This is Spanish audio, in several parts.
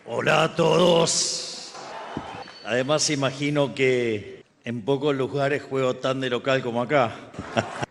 Hola a todos. Además, imagino que en pocos lugares juego tan de local como acá.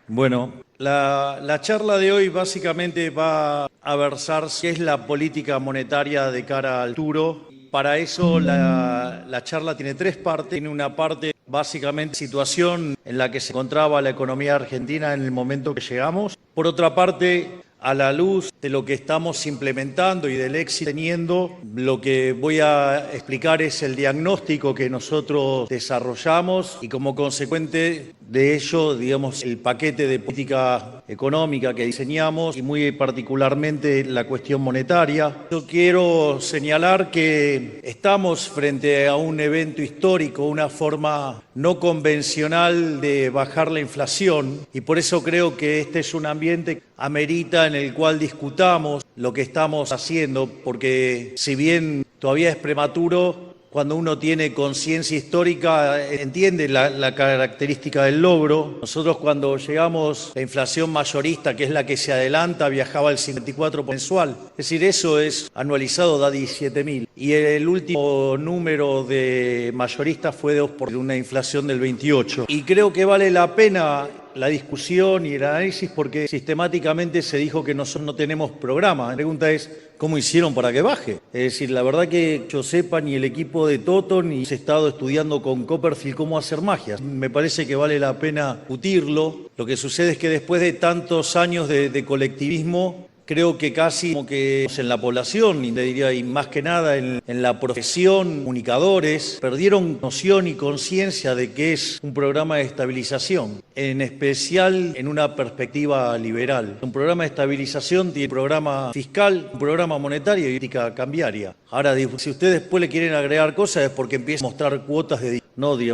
Bueno, la charla de hoy básicamente va a versar qué es la política monetaria de cara al futuro. Para eso la charla tiene tres partes. Tiene una parte básicamente situación en la que se encontraba la economía argentina en el momento que llegamos. Por otra parte, a la luz de lo que estamos implementando y del éxito teniendo, lo que voy a explicar es el diagnóstico que nosotros desarrollamos y como consecuente de ello, digamos, el paquete de política económica que diseñamos y muy particularmente la cuestión monetaria. Yo quiero señalar que estamos frente a un evento histórico, una forma no convencional de bajar la inflación y por eso creo que este es un ambiente que amerita en el cual discutamos lo que estamos haciendo, porque si bien todavía es prematuro, cuando uno tiene conciencia histórica, entiende la característica del logro. Nosotros cuando llegamos, la inflación mayorista, que es la que se adelanta, viajaba al 54% mensual. Es decir, eso es anualizado, da 17.000. Y el último número de mayoristas fue de una inflación del 28%. Y creo que vale la pena la discusión y el análisis porque sistemáticamente se dijo que nosotros no tenemos programa. La pregunta es, ¿cómo hicieron para que baje? Es decir, la verdad que yo sepa, ni el equipo de Toto ni he estado estudiando con Copperfield cómo hacer magia. Me parece que vale la pena discutirlo. Lo que sucede es que después de tantos años de colectivismo, creo que casi como que en la población, y te diría, y más que nada en la profesión, comunicadores, perdieron noción y conciencia de que es un programa de estabilización, en especial en una perspectiva liberal. Un programa de estabilización tiene un programa fiscal, un programa monetario y política cambiaria. Ahora, si ustedes después le quieren agregar cosas es porque empiezan a mostrar cuotas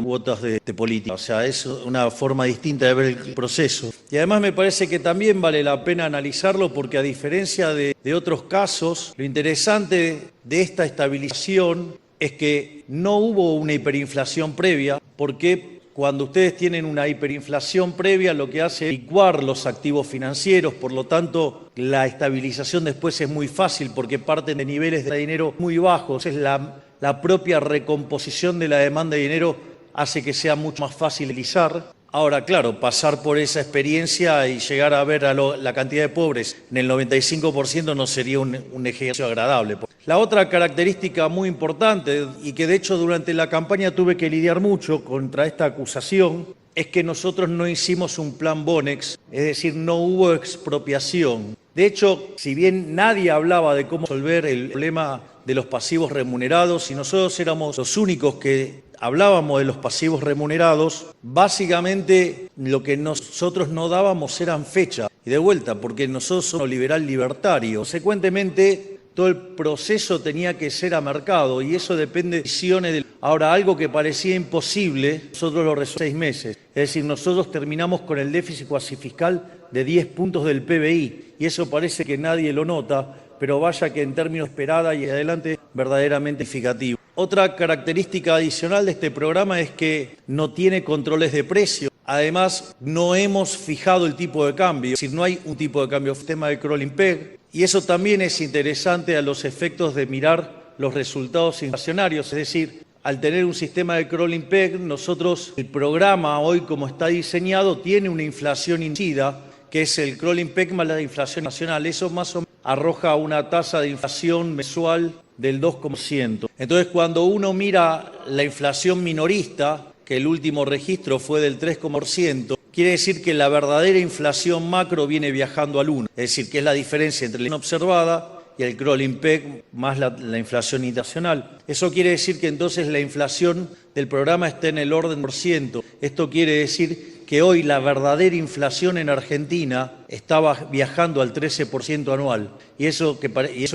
cuotas de política. O sea, es una forma distinta de ver el proceso. Y además me parece que también vale la pena analizarlo porque a diferencia de otros casos, lo interesante de esta estabilización es que no hubo una hiperinflación previa, porque cuando ustedes tienen una hiperinflación previa, lo que hace es licuar los activos financieros, por lo tanto, la estabilización después es muy fácil porque parten de niveles de dinero muy bajos. Es la propia recomposición de la demanda de dinero hace que sea mucho más fácil utilizar. Ahora, claro, pasar por esa experiencia y llegar a ver la cantidad de pobres en el 95% no sería un ejercicio agradable. La otra característica muy importante, y que de hecho durante la campaña tuve que lidiar mucho contra esta acusación, es que nosotros no hicimos un plan Bonex, es decir, no hubo expropiación. De hecho, si bien nadie hablaba de cómo resolver el problema de los pasivos remunerados y nosotros éramos los únicos que hablábamos de los pasivos remunerados, básicamente lo que nosotros no dábamos eran fechas. Y de vuelta, porque nosotros somos liberal libertario. Consecuentemente, todo el proceso tenía que ser a mercado y eso depende de decisiones. Ahora, algo que parecía imposible, nosotros lo resolvimos en 6 meses. Es decir, nosotros terminamos con el déficit cuasi fiscal de 10 puntos del PBI y eso parece que nadie lo nota, pero vaya que en términos de esperada y adelante verdaderamente significativo. Otra característica adicional de este programa es que no tiene controles de precio. Además, no hemos fijado el tipo de cambio, es decir, no hay un tipo de cambio, sistema de crawling peg, y eso también es interesante a los efectos de mirar los resultados inflacionarios, es decir, al tener un sistema de crawling peg, nosotros, el programa hoy como está diseñado, tiene una inflación incida, que es el crawling peg más la inflación nacional. Eso más o menos arroja una tasa de inflación mensual del 2%. Entonces, cuando uno mira la inflación minorista, que el último registro fue del 3%, quiere decir que la verdadera inflación macro viene viajando al 1%. Es decir, que es la diferencia entre la inflación observada y el crawling peg más la inflación internacional. Eso quiere decir que entonces la inflación del programa está en el orden por ciento. Esto quiere decir que hoy la verdadera inflación en Argentina estaba viajando al 13% anual. Y eso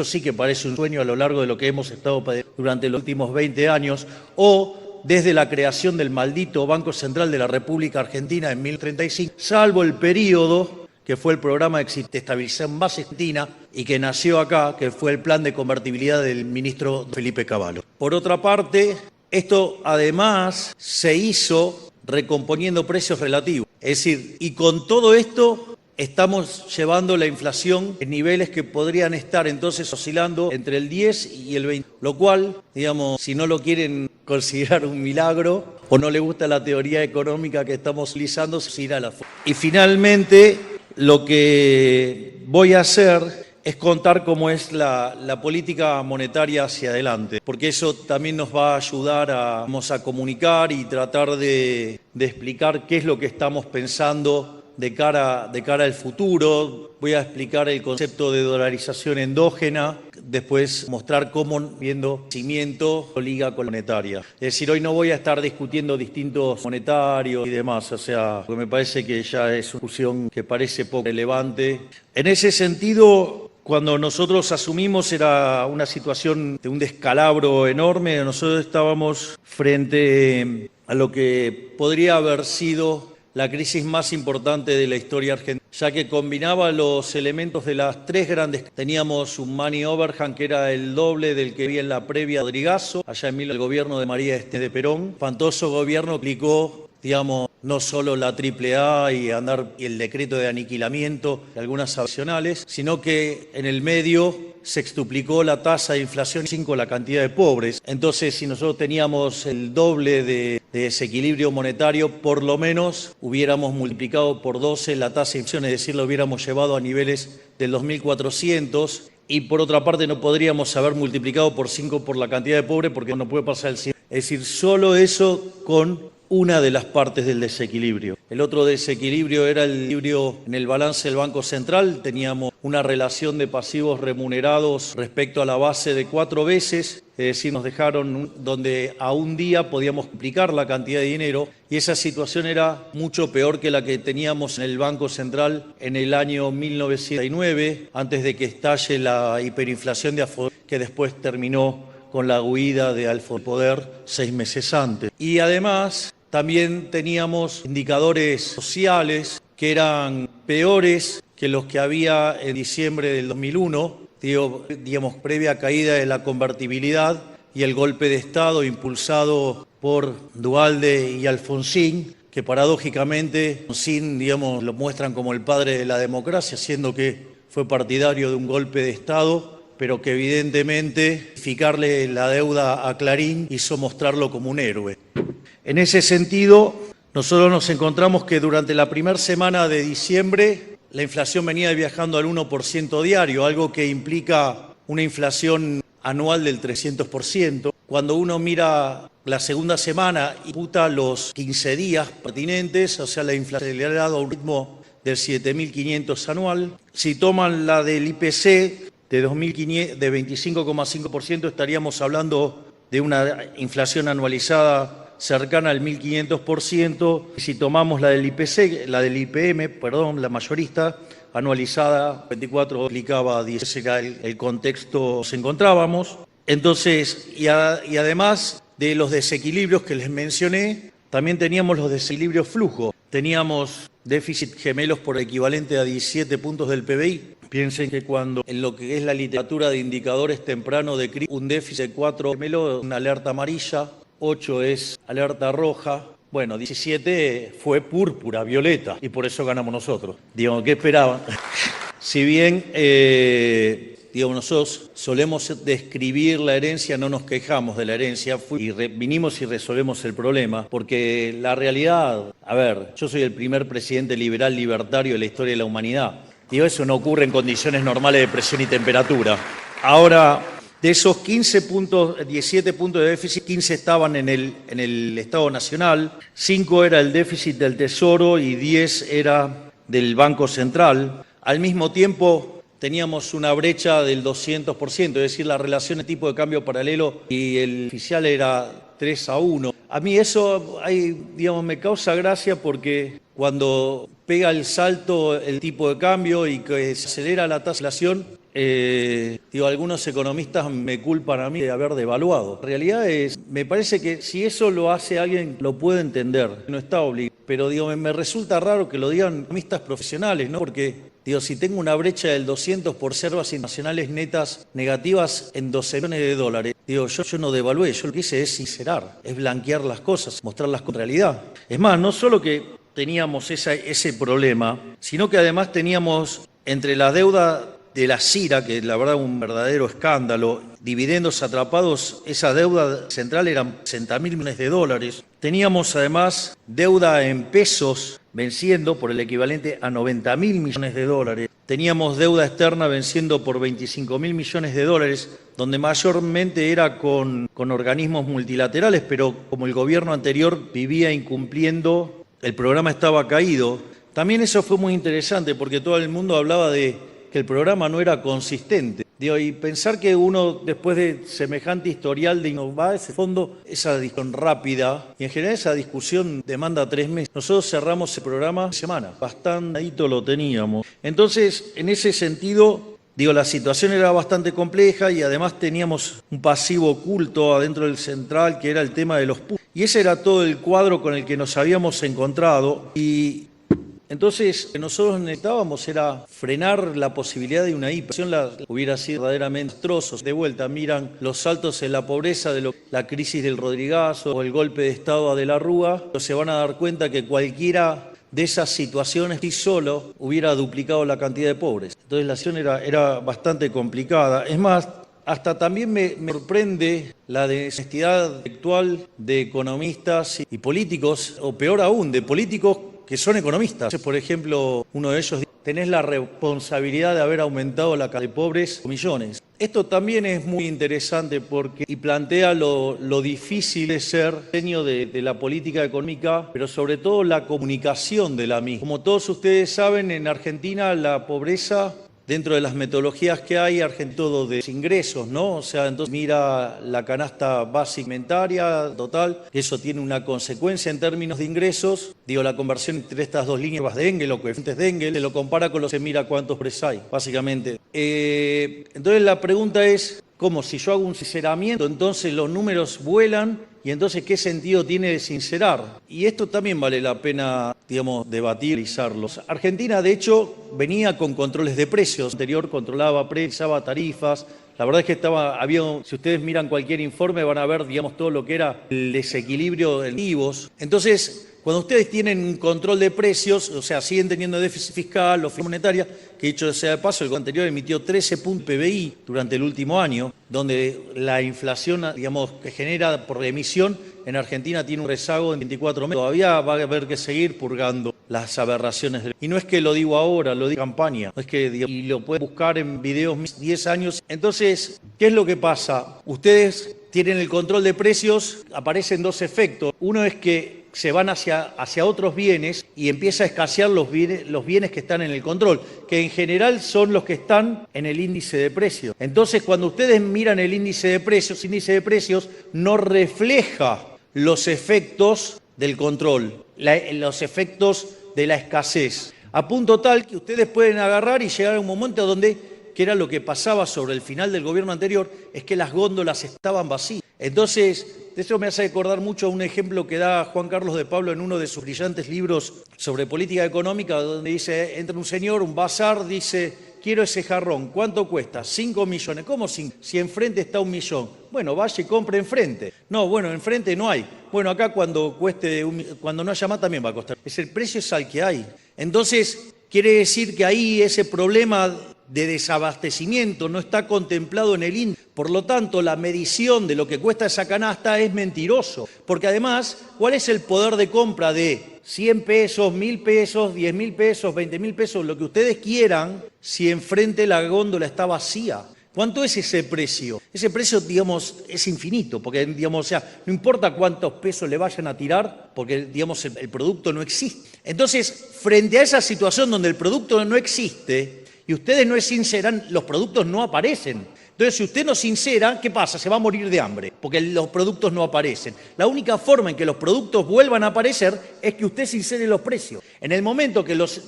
sí que parece un sueño a lo largo de lo que hemos estado durante los últimos 20 años, o desde la creación del maldito Banco Central de la República Argentina en 1935, salvo el periodo que fue el programa de estabilización base argentina y que nació acá, que fue el plan de convertibilidad del ministro Felipe Cavallo. Por otra parte, esto además se hizo recomponiendo precios relativos. Es decir, y con todo esto estamos llevando la inflación en niveles que podrían estar entonces oscilando entre el 10 y el 20, lo cual, digamos, si no lo quieren considerar un milagro o no le gusta la teoría económica que estamos utilizando, se irá a la fuerza. Y finalmente, lo que voy a hacer es contar cómo es la política monetaria hacia adelante, porque eso también nos va a ayudar a comunicar y tratar de explicar qué es lo que estamos pensando de cara al futuro. Voy a explicar el concepto de dolarización endógena, después mostrar cómo, viendo crecimiento, lo liga con la monetaria. Es decir, hoy no voy a estar discutiendo distintos monetarios y demás, o sea, porque me parece que ya es una discusión que parece poco relevante. En ese sentido, cuando nosotros asumimos era una situación de un descalabro enorme. Nosotros estábamos frente a lo que podría haber sido la crisis más importante de la historia argentina, ya que combinaba los elementos de las tres grandes. Teníamos un money overhang que era el doble del que había en la previa Rodrigazo, allá en el gobierno de María de Perón. Espantoso gobierno aplicó, digamos, no solo la AAA y el decreto de aniquilamiento de algunas adicionales, sino que en el medio se extuplicó la tasa de inflación y 5 la cantidad de pobres. Entonces, si nosotros teníamos el doble de desequilibrio monetario, por lo menos hubiéramos multiplicado por 12 la tasa de inflación, es decir, lo hubiéramos llevado a niveles del 2400, y por otra parte no podríamos haber multiplicado por 5 por la cantidad de pobres, porque no puede pasar el 100. Es decir, solo eso con una de las partes del desequilibrio. El otro desequilibrio era el equilibrio en el balance del Banco Central. Teníamos una relación de pasivos remunerados respecto a la base de 4 veces, es decir, nos dejaron donde a un día podíamos duplicar la cantidad de dinero, y esa situación era mucho peor que la que teníamos en el Banco Central en el año 1909, antes de que estalle la hiperinflación de Alfonso, que después terminó con la huida de Alfonso del poder 6 meses antes. Y además también teníamos indicadores sociales que eran peores que los que había en diciembre del 2001, digamos, previa caída de la convertibilidad y el golpe de Estado impulsado por Duhalde y Alfonsín, que paradójicamente Alfonsín, digamos, lo muestran como el padre de la democracia, siendo que fue partidario de un golpe de Estado, pero que evidentemente fijarle la deuda a Clarín hizo mostrarlo como un héroe. En ese sentido, nosotros nos encontramos que durante la primera semana de diciembre la inflación venía viajando al 1% diario, algo que implica una inflación anual del 300%. Cuando uno mira la segunda semana y imputa los 15 días pertinentes, o sea, la inflación le ha dado un ritmo del 7.500 anual. Si toman la del IPC de 25,5%, estaríamos hablando de una inflación anualizada cercana al 1.500%. Si tomamos la del IPC, la del IPM, perdón, la mayorista, anualizada, 24 aplicaba a 10, era el contexto nos encontrábamos. Entonces, y además de los desequilibrios que les mencioné, también teníamos los desequilibrios flujo. Teníamos déficit gemelos por equivalente a 17 puntos del PBI. Piensen que cuando en lo que es la literatura de indicadores tempranos de crisis, un déficit de 4 gemelos es una alerta amarilla, 8 es alerta roja, bueno, 17 fue púrpura, violeta, y por eso ganamos nosotros. Digamos, ¿qué esperaban? Si bien, digamos, nosotros solemos describir la herencia, no nos quejamos de la herencia, vinimos y resolvemos el problema, porque la realidad, a ver, yo soy el primer presidente liberal libertario de la historia de la humanidad. Digo, eso no ocurre en condiciones normales de presión y temperatura. Ahora, de esos 17 puntos de déficit, 15 estaban en el Estado Nacional, 5 era el déficit del Tesoro y 10 era del Banco Central. Al mismo tiempo, teníamos una brecha del 200%, es decir, la relación de tipo de cambio paralelo y el oficial era 3-1. A mí eso, digamos, me causa gracia porque cuando pega el salto el tipo de cambio y que se acelera la tasa de inflación, algunos economistas me culpan a mí de haber devaluado. La realidad es, me parece que si eso lo hace alguien, lo puede entender, no está obligado. Pero me resulta raro que lo digan economistas profesionales, ¿no? Porque, si tengo una brecha del 200 por reservas internacionales netas negativas en 12 millones de dólares, yo no devalué, yo lo que hice es sincerar, es blanquear las cosas, mostrarlas con realidad. Es más, no solo que teníamos ese problema, sino que además teníamos entre la deuda de la CIRA, que la verdad un verdadero escándalo, dividendos atrapados, esa deuda central eran 60.000 millones de dólares. Teníamos además deuda en pesos venciendo por el equivalente a 90.000 millones de dólares. Teníamos deuda externa venciendo por 25.000 millones de dólares, donde mayormente era con organismos multilaterales, pero como el gobierno anterior vivía incumpliendo, el programa estaba caído. También eso fue muy interesante porque todo el mundo hablaba de que el programa no era consistente. Y pensar que uno, después de semejante historial de innovar, ese fondo, esa discusión rápida, y en general esa discusión demanda 3 meses. Nosotros cerramos el programa en semana, bastante lo teníamos. Entonces, en ese sentido, la situación era bastante compleja y además teníamos un pasivo oculto adentro del central, que era el tema de los PUC. Y ese era todo el cuadro con el que nos habíamos encontrado. Y entonces, lo que nosotros necesitábamos era frenar la posibilidad de una hiperinflación, hubiera sido verdaderamente desastroso. De vuelta, miran los saltos en la pobreza de la crisis del Rodrigazo o el golpe de Estado de la Rúa, se van a dar cuenta que cualquiera de esas situaciones sí solo hubiera duplicado la cantidad de pobres. Entonces, la acción era bastante complicada. Es más, hasta también me sorprende la deshonestidad actual de economistas y políticos, o peor aún, de políticos que son economistas. Por ejemplo, uno de ellos dice: tenés la responsabilidad de haber aumentado la cantidad de pobres con millones. Esto también es muy interesante y plantea lo difícil de ser diseño de la política económica, pero sobre todo la comunicación de la misma. Como todos ustedes saben, en Argentina la pobreza, dentro de las metodologías que hay, todo de ingresos, ¿no? O sea, entonces mira la canasta básica alimentaria total, que eso tiene una consecuencia en términos de ingresos. La conversión entre estas dos líneas de Engel o coeficientes de Engel, se lo compara con se mira cuántos pobres hay, básicamente. Entonces la pregunta es, ¿cómo? Si yo hago un sinceramiento, entonces los números vuelan. Y entonces, ¿qué sentido tiene de sincerar? Y esto también vale la pena, debatir, analizarlos. Argentina, de hecho, venía con controles de precios. Anterior controlaba precios, tarifas. La verdad es que si ustedes miran cualquier informe, van a ver, todo lo que era el desequilibrio de IVOs. Entonces, cuando ustedes tienen un control de precios, o sea, siguen teniendo déficit fiscal o monetaria, que dicho sea de paso, el gobierno anterior emitió 13 puntos PBI durante el último año, donde la inflación, que genera por emisión, en Argentina tiene un rezago en 24 meses. Todavía va a haber que seguir purgando las aberraciones. Y no es que lo digo ahora, lo digo en campaña. No es que, y lo pueden buscar en videos 10 años. Entonces, ¿qué es lo que pasa? Ustedes tienen el control de precios, aparecen dos efectos. Uno es que se van hacia otros bienes y empieza a escasear los bienes que están en el control, que en general son los que están en el índice de precios. Entonces, cuando ustedes miran el índice de precios no refleja los efectos del control, los efectos de la escasez, a punto tal que ustedes pueden agarrar y llegar a un momento donde, que era lo que pasaba sobre el final del gobierno anterior, es que las góndolas estaban vacías. Entonces, eso me hace recordar mucho a un ejemplo que da Juan Carlos de Pablo en uno de sus brillantes libros sobre política económica, donde dice, entra un señor, un bazar, dice: quiero ese jarrón, ¿cuánto cuesta? 5 millones. ¿Cómo 5? Si enfrente está 1 millón. Bueno, vaya y compre enfrente. No, bueno, enfrente no hay. Bueno, acá cuando no haya más también va a costar. El precio es al que hay. Entonces, quiere decir que ahí ese problema de desabastecimiento no está contemplado en el índice. Por lo tanto, la medición de lo que cuesta esa canasta es mentiroso. Porque además, ¿cuál es el poder de compra de 100 pesos, 1.000 pesos, 10.000 pesos, 20.000 pesos, lo que ustedes quieran, si enfrente la góndola está vacía? ¿Cuánto es ese precio? Ese precio, es infinito, porque, no importa cuántos pesos le vayan a tirar, porque, el producto no existe. Entonces, frente a esa situación donde el producto no existe y ustedes no sinceran, los productos no aparecen. Entonces, si usted no sincera, ¿qué pasa? Se va a morir de hambre, porque los productos no aparecen. La única forma en que los productos vuelvan a aparecer es que usted sincere los precios. En el momento que los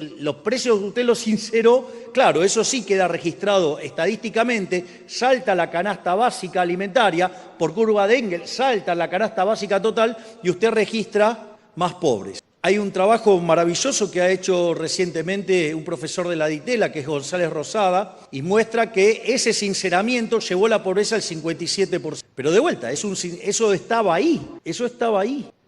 precios usted los sinceró, claro, eso sí queda registrado estadísticamente, salta la canasta básica alimentaria, por curva de Engel, salta la canasta básica total y usted registra más pobres. Hay un trabajo maravilloso que ha hecho recientemente un profesor de la DITELA, que es González Rosada, y muestra que ese sinceramiento llevó la pobreza al 57%. Pero de vuelta, eso estaba ahí,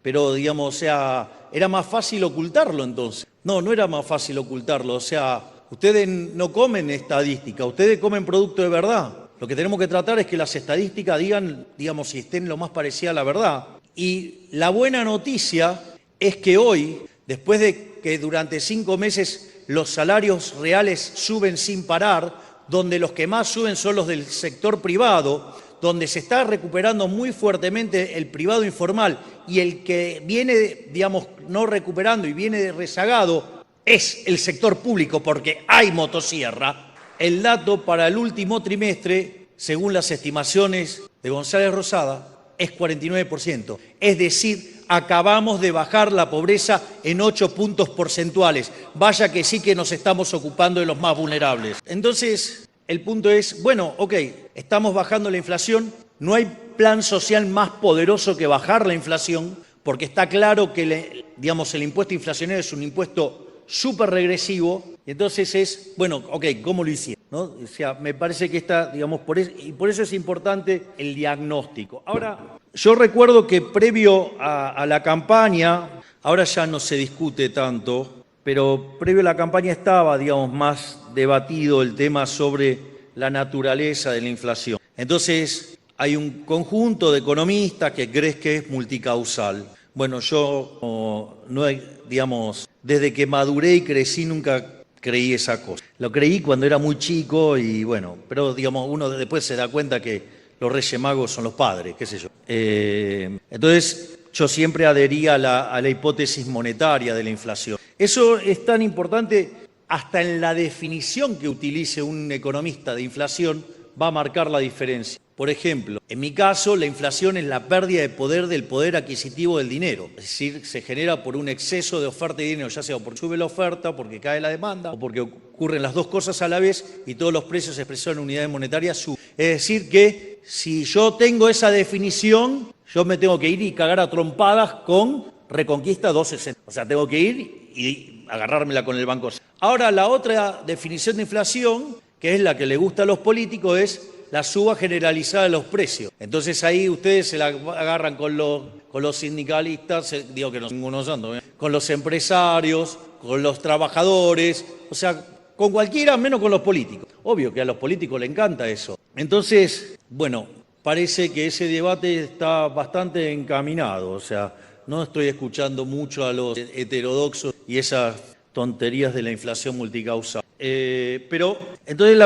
pero digamos, o sea, era más fácil ocultarlo entonces. No, no era más fácil ocultarlo, o sea, ustedes no comen estadística, ustedes comen producto de verdad. Lo que tenemos que tratar es que las estadísticas digan, digamos, si estén lo más parecida a la verdad. Y la buena noticia es que hoy, después de que durante 5 meses los salarios reales suben sin parar, donde los que más suben son los del sector privado, donde se está recuperando muy fuertemente el privado informal y el que viene, digamos, no recuperando y viene rezagado es el sector público porque hay motosierra. El dato para el último trimestre, según las estimaciones de González Rosada, es 49%. Es decir, acabamos de bajar la pobreza en 8 puntos porcentuales. Vaya que sí que nos estamos ocupando de los más vulnerables. Entonces, el punto es, bueno, ok, estamos bajando la inflación, no hay plan social más poderoso que bajar la inflación, porque está claro que, digamos, el impuesto inflacionario es un impuesto súper regresivo, y entonces es, bueno, ok, ¿cómo lo hicieron? ¿No? O sea, me parece que está, digamos, y por eso es importante el diagnóstico. Ahora, yo recuerdo que previo a la campaña, ahora ya no se discute tanto, pero previo a la campaña estaba, digamos, más debatido el tema sobre la naturaleza de la inflación. Entonces, hay un conjunto de economistas que creen que es multicausal. Bueno, yo no hay, digamos, desde que maduré y crecí nunca creí esa cosa. Lo creí cuando era muy chico y bueno, pero digamos, uno después se da cuenta que los Reyes Magos son los padres, qué sé yo. Entonces, yo siempre adhería a la hipótesis monetaria de la inflación. Eso es tan importante, hasta en la definición que utilice un economista de inflación va a marcar la diferencia. Por ejemplo, en mi caso, la inflación es la pérdida de poder del poder adquisitivo del dinero. Es decir, se genera por un exceso de oferta de dinero, ya sea porque sube la oferta, porque cae la demanda, o porque ocurren las dos cosas a la vez y todos los precios expresados en unidades monetarias suben. Es decir, que si yo tengo esa definición, yo me tengo que ir y cagar a trompadas con Reconquista 260. O sea, tengo que ir y agarrármela con el Banco. Ahora, la otra definición de inflación, que es la que le gusta a los políticos, es la suba generalizada de los precios. Entonces ahí ustedes se la agarran con los sindicalistas, digo que no son ninguno santo, con los empresarios, con los trabajadores, o sea, con cualquiera menos con los políticos. Obvio que a los políticos les encanta eso. Entonces, bueno, parece que ese debate está bastante encaminado, o sea, no estoy escuchando mucho a los heterodoxos y esas tonterías de la inflación multicausal. Pero, entonces,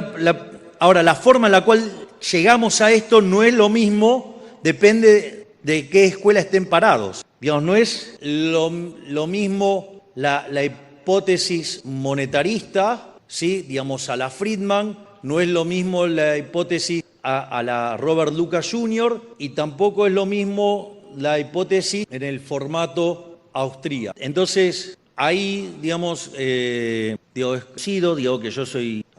ahora, la forma en la cual llegamos a esto no es lo mismo, depende de qué escuela estén parados. Digamos, no es lo mismo la hipótesis monetarista, ¿sí? Digamos, a la Friedman, no es lo mismo la hipótesis a la Robert Lucas Jr. y tampoco es lo mismo la hipótesis en el formato austríaco. Entonces, ahí, digamos, digo que yo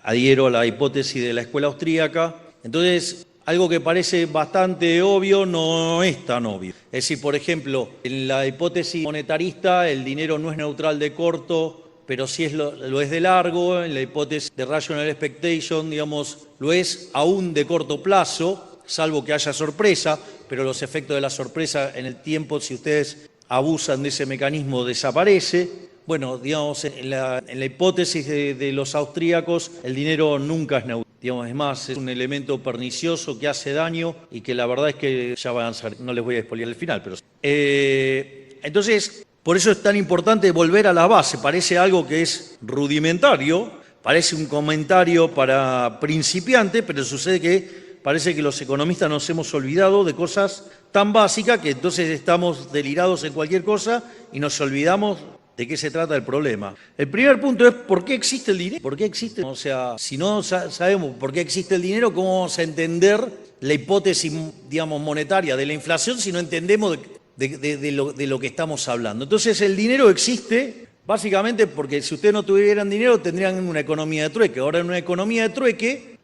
adhiero a la hipótesis de la escuela austríaca. Entonces, algo que parece bastante obvio no es tan obvio. Es decir, por ejemplo, en la hipótesis monetarista el dinero no es neutral de corto, pero sí lo es de largo. En la hipótesis de rational expectation, digamos, lo es aún de corto plazo, salvo que haya sorpresa, pero los efectos de la sorpresa en el tiempo, si ustedes abusan de ese mecanismo, desaparece. Bueno, digamos, en la hipótesis de los austríacos, el dinero nunca es neutral. Digamos, es más, es un elemento pernicioso que hace daño y que la verdad es que ya van a ser, no les voy a expoliar el final, pero... entonces, por eso es tan importante volver a la base. Parece algo que es rudimentario, parece un comentario para principiantes, pero sucede que parece que los economistas nos hemos olvidado de cosas tan básicas que entonces estamos delirados en cualquier cosa y nos olvidamos de qué se trata el problema. El primer punto es ¿por qué existe el dinero? ¿Por qué existe? O sea, si no sabemos por qué existe el dinero, ¿cómo vamos a entender la hipótesis, digamos, monetaria de la inflación si no entendemos de lo que estamos hablando? Entonces, el dinero existe básicamente porque si ustedes no tuvieran dinero tendrían una economía de trueque. Ahora, en una economía de trueque,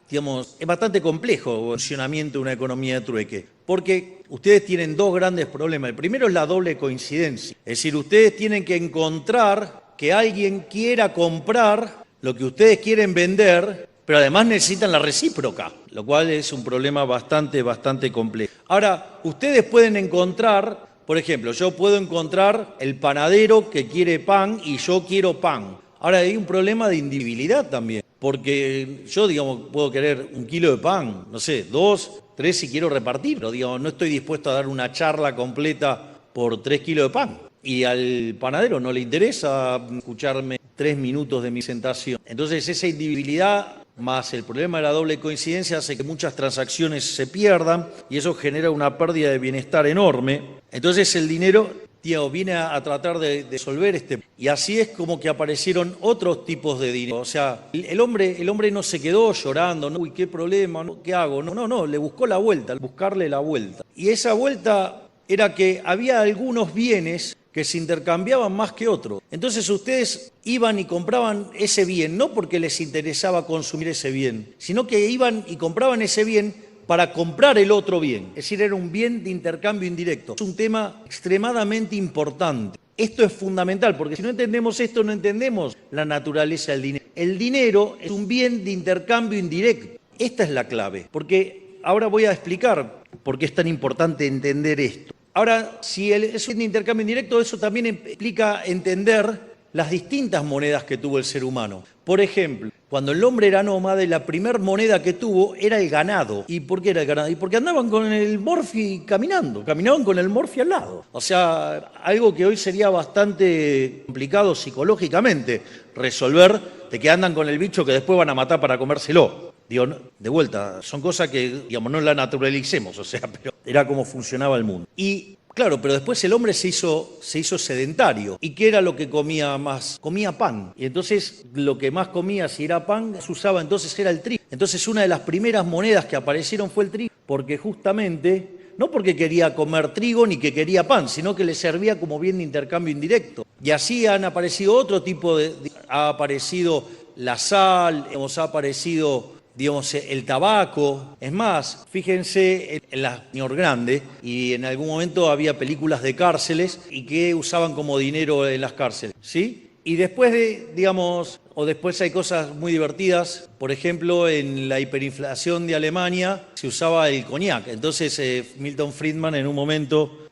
digamos, es bastante complejo el funcionamiento de una economía de trueque, porque ustedes tienen dos grandes problemas. El primero es la doble coincidencia, es decir, ustedes tienen que encontrar que alguien quiera comprar lo que ustedes quieren vender, pero además necesitan la recíproca, lo cual es un problema bastante complejo. Ahora, ustedes pueden encontrar Por ejemplo, yo puedo encontrar el panadero que quiere pan y yo quiero pan. Ahora hay un problema de individualidad también, porque yo, digamos, puedo querer 1 kilo de pan, no sé, 2, 3 si quiero repartir, pero digamos, no estoy dispuesto a dar una charla completa por 3 kilos de pan. Y al panadero no le interesa escucharme 3 minutos de mi presentación. Entonces esa individualidad más el problema de la doble coincidencia hace que muchas transacciones se pierdan y eso genera una pérdida de bienestar enorme. Entonces el dinero, viene a tratar de resolver este. Y así es como que aparecieron otros tipos de dinero. O sea, el hombre no se quedó llorando, ¿no? Uy, qué problema, ¿no? ¿Qué hago? No, le buscó la vuelta, buscarle la vuelta. Y esa vuelta era que había algunos bienes que se intercambiaban más que otros. Entonces ustedes iban y compraban ese bien, no porque les interesaba consumir ese bien, sino que iban y compraban ese bien para comprar el otro bien. Es decir, era un bien de intercambio indirecto. Es un tema extremadamente importante. Esto es fundamental, porque si no entendemos esto, no entendemos la naturaleza del dinero. El dinero es un bien de intercambio indirecto. Esta es la clave, porque ahora voy a explicar por qué es tan importante entender esto. Ahora, si es un intercambio indirecto, eso también implica entender las distintas monedas que tuvo el ser humano. Por ejemplo, cuando el hombre era nómade, la primera moneda que tuvo era el ganado. ¿Y por qué era el ganado? Y porque andaban con el morfi caminaban con el morfi al lado. O sea, algo que hoy sería bastante complicado psicológicamente resolver, de que andan con el bicho que después van a matar para comérselo. Digo, de vuelta, son cosas que, digamos, no la naturalicemos, o sea, pero era como funcionaba el mundo. Y claro, pero después el hombre se hizo sedentario. ¿Y qué era lo que comía más? Comía pan. Y entonces lo que más comía, si era pan, se usaba entonces era el trigo. Entonces una de las primeras monedas que aparecieron fue el trigo, porque justamente, no porque quería comer trigo ni que quería pan, sino que le servía como bien de intercambio indirecto. Y así han aparecido otro tipo ha aparecido la sal, ha aparecido, digamos, el tabaco. Es más, fíjense en la señor Grande, y en algún momento había películas de cárceles y que usaban como dinero en las cárceles, ¿sí? Y después después hay cosas muy divertidas. Por ejemplo, en la hiperinflación de Alemania se usaba el coñac. Entonces Milton Friedman en un momento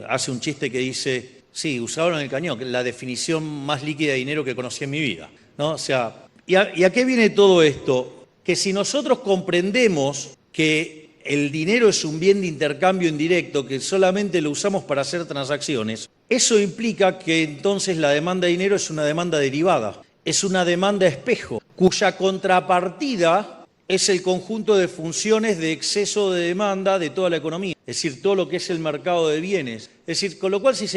hace un chiste que dice, sí, usaron el coñac, la definición más líquida de dinero que conocí en mi vida, ¿no? O sea, ¿y a qué viene todo esto? Que si nosotros comprendemos que el dinero es un bien de intercambio indirecto, que solamente lo usamos para hacer transacciones, eso implica que entonces la demanda de dinero es una demanda derivada, es una demanda espejo, cuya contrapartida es el conjunto de funciones de exceso de demanda de toda la economía, es decir, todo lo que es el mercado de bienes. Es decir, con lo cual si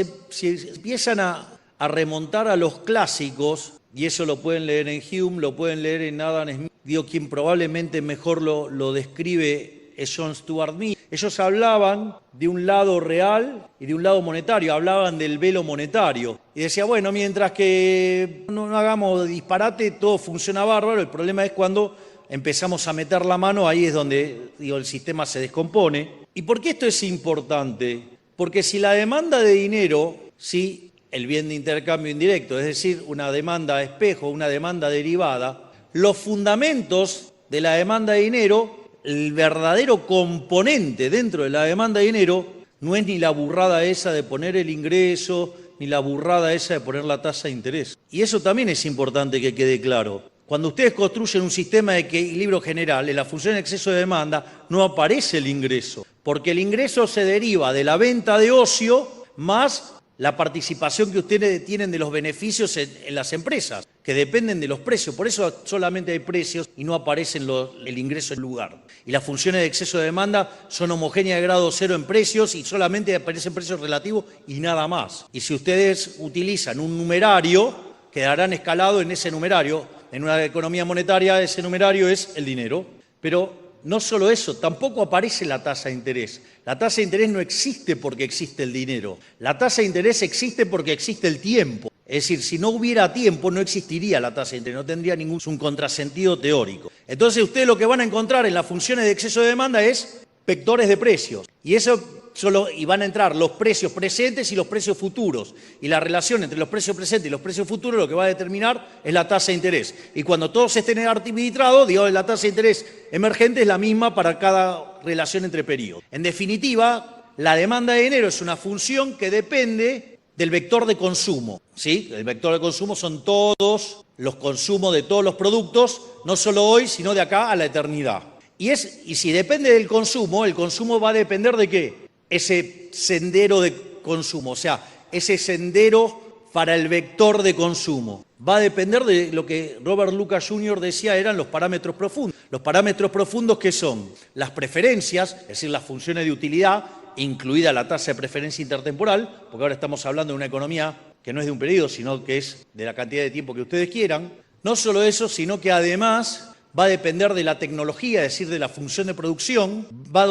empiezan a remontar a los clásicos, y eso lo pueden leer en Hume, lo pueden leer en Adam Smith, quien probablemente mejor lo describe es John Stuart Mill. Ellos hablaban de un lado real y de un lado monetario, hablaban del velo monetario. Y decía, bueno, mientras que no hagamos disparate, todo funciona bárbaro, el problema es cuando empezamos a meter la mano, ahí es donde el sistema se descompone. ¿Y por qué esto es importante? Porque si la demanda de dinero, si el bien de intercambio indirecto, es decir, una demanda espejo, una demanda derivada, los fundamentos de la demanda de dinero, el verdadero componente dentro de la demanda de dinero, no es ni la burrada esa de poner el ingreso, ni la burrada esa de poner la tasa de interés. Y eso también es importante que quede claro. Cuando ustedes construyen un sistema de equilibrio general, en la función de exceso de demanda, no aparece el ingreso, porque el ingreso se deriva de la venta de ocio más la participación que ustedes tienen de los beneficios en las empresas, que dependen de los precios. Por eso solamente hay precios y no aparece el ingreso en lugar. Y las funciones de exceso de demanda son homogéneas de grado cero en precios y solamente aparecen precios relativos y nada más. Y si ustedes utilizan un numerario, quedarán escalados en ese numerario. En una economía monetaria ese numerario es el dinero. Pero no solo eso, tampoco aparece la tasa de interés. La tasa de interés no existe porque existe el dinero. La tasa de interés existe porque existe el tiempo. Es decir, si no hubiera tiempo no existiría la tasa de interés, no tendría ningún contrasentido teórico. Entonces ustedes lo que van a encontrar en las funciones de exceso de demanda es vectores de precios. Y van a entrar los precios presentes y los precios futuros. Y la relación entre los precios presentes y los precios futuros lo que va a determinar es la tasa de interés. Y cuando todos estén arbitrados, la tasa de interés emergente es la misma para cada relación entre periodos. En definitiva, la demanda de dinero es una función que depende del vector de consumo, ¿sí? El vector de consumo son todos los consumos de todos los productos, no solo hoy, sino de acá a la eternidad. Y si depende del consumo, el consumo va a depender de ¿qué? Ese sendero de consumo, o sea, ese sendero para el vector de consumo. Va a depender de lo que Robert Lucas Jr. decía eran los parámetros profundos. Los parámetros profundos, ¿qué son? Las preferencias, es decir, las funciones de utilidad, incluida la tasa de preferencia intertemporal, porque ahora estamos hablando de una economía que no es de un periodo, sino que es de la cantidad de tiempo que ustedes quieran. No solo eso, sino que además va a depender de la tecnología, es decir, de la función de producción, va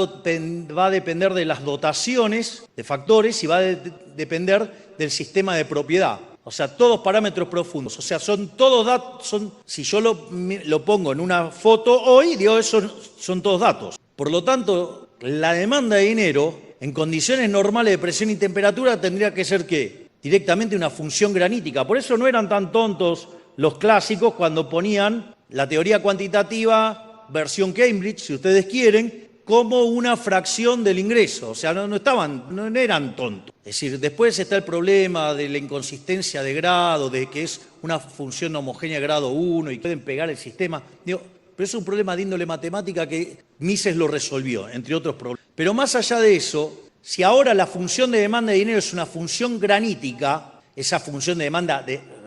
a depender de las dotaciones de factores y va a depender del sistema de propiedad. O sea, todos parámetros profundos. O sea, son todos datos, si yo lo pongo en una foto hoy, digo, esos son todos datos. Por lo tanto, la demanda de dinero, en condiciones normales de presión y temperatura, tendría que ser, ¿qué? Directamente una función granítica. Por eso no eran tan tontos los clásicos cuando ponían la teoría cuantitativa, versión Cambridge, si ustedes quieren, como una fracción del ingreso. O sea, no eran tontos. Es decir, después está el problema de la inconsistencia de grado, de que es una función homogénea de grado 1 y pueden pegar el sistema. Digo, pero es un problema de índole matemática que Mises lo resolvió, entre otros problemas. Pero más allá de eso, si ahora la función de demanda de dinero es una función granítica, esa función de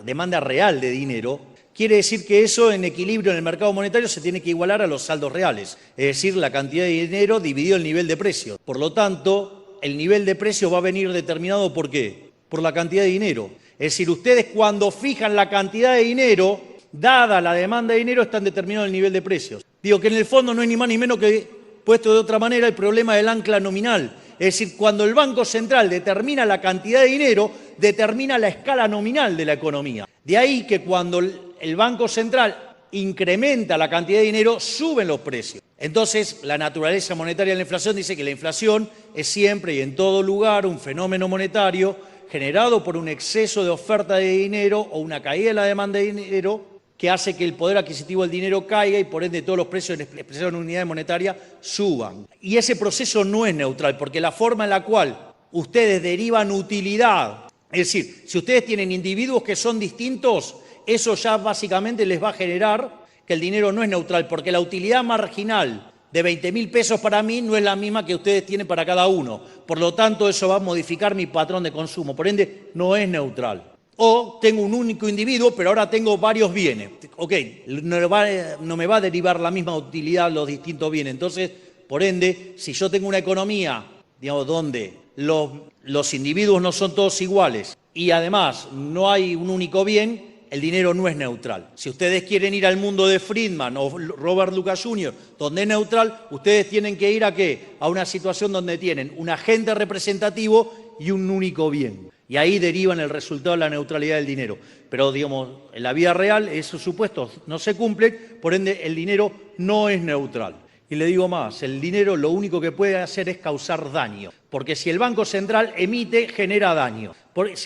demanda real de dinero, quiere decir que eso en equilibrio en el mercado monetario se tiene que igualar a los saldos reales, es decir, la cantidad de dinero dividido el nivel de precio. Por lo tanto, el nivel de precio va a venir determinado ¿por qué? Por la cantidad de dinero. Es decir, ustedes cuando fijan la cantidad de dinero, dada la demanda de dinero, están determinando el nivel de precios. Digo que en el fondo no es ni más ni menos que, puesto de otra manera, el problema del ancla nominal. Es decir, cuando el Banco Central determina la cantidad de dinero, determina la escala nominal de la economía. De ahí que cuando el Banco Central incrementa la cantidad de dinero, suben los precios. Entonces, la naturaleza monetaria de la inflación dice que la inflación es siempre y en todo lugar un fenómeno monetario generado por un exceso de oferta de dinero o una caída de la demanda de dinero que hace que el poder adquisitivo del dinero caiga y por ende todos los precios expresados en unidades monetarias suban. Y ese proceso no es neutral, porque la forma en la cual ustedes derivan utilidad, es decir, si ustedes tienen individuos que son distintos, eso ya básicamente les va a generar que el dinero no es neutral, porque la utilidad marginal de 20.000 pesos para mí no es la misma que ustedes tienen para cada uno. Por lo tanto, eso va a modificar mi patrón de consumo. Por ende, no es neutral. O tengo un único individuo, pero ahora tengo varios bienes. Ok, no me va a derivar la misma utilidad los distintos bienes. Entonces, por ende, si yo tengo una economía, digamos, donde los individuos no son todos iguales y además no hay un único bien, el dinero no es neutral. Si ustedes quieren ir al mundo de Friedman o Robert Lucas Jr., donde es neutral, ustedes tienen que ir ¿a qué? A una situación donde tienen un agente representativo y un único bien. Y ahí derivan el resultado de la neutralidad del dinero. Pero, digamos, en la vida real esos supuestos no se cumplen, por ende el dinero no es neutral. Y le digo más, el dinero lo único que puede hacer es causar daño. Porque si el Banco Central emite, genera daño. Porque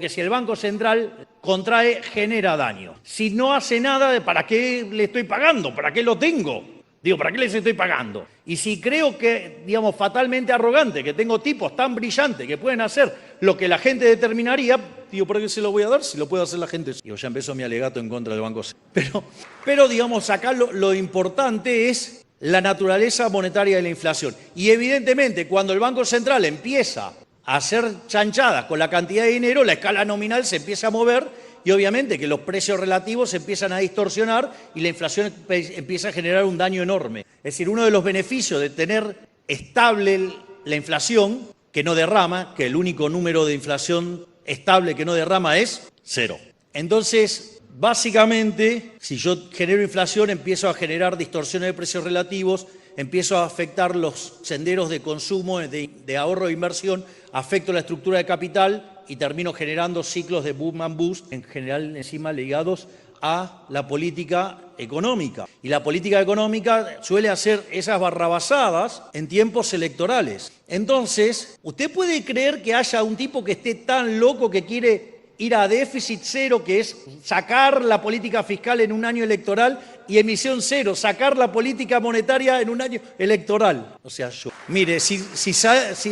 si el Banco Central contrae, genera daño. Si no hace nada, ¿para qué le estoy pagando? ¿Para qué lo tengo? Digo, ¿para qué les estoy pagando? Y si creo que, digamos, fatalmente arrogante, que tengo tipos tan brillantes que pueden hacer lo que la gente determinaría, digo, ¿por qué se lo voy a dar si lo puede hacer la gente? Digo, ya empezó mi alegato en contra del Banco Central. Pero digamos, acá lo importante es la naturaleza monetaria de la inflación. Y evidentemente, cuando el Banco Central empieza a hacer chanchadas con la cantidad de dinero, la escala nominal se empieza a mover y obviamente que los precios relativos se empiezan a distorsionar y la inflación empieza a generar un daño enorme. Es decir, uno de los beneficios de tener estable la inflación, que no derrama, que el único número de inflación estable que no derrama es 0. Entonces, básicamente, si yo genero inflación, empiezo a generar distorsiones de precios relativos, empiezo a afectar los senderos de consumo, de ahorro e inversión, afecto la estructura de capital y termino generando ciclos de boom and bust, en general encima ligados a la política económica. Y la política económica suele hacer esas barrabasadas en tiempos electorales. Entonces, ¿usted puede creer que haya un tipo que esté tan loco que quiere ir a déficit cero, que es sacar la política fiscal en un año electoral, y emisión cero, sacar la política monetaria en un año electoral. O sea, mire, si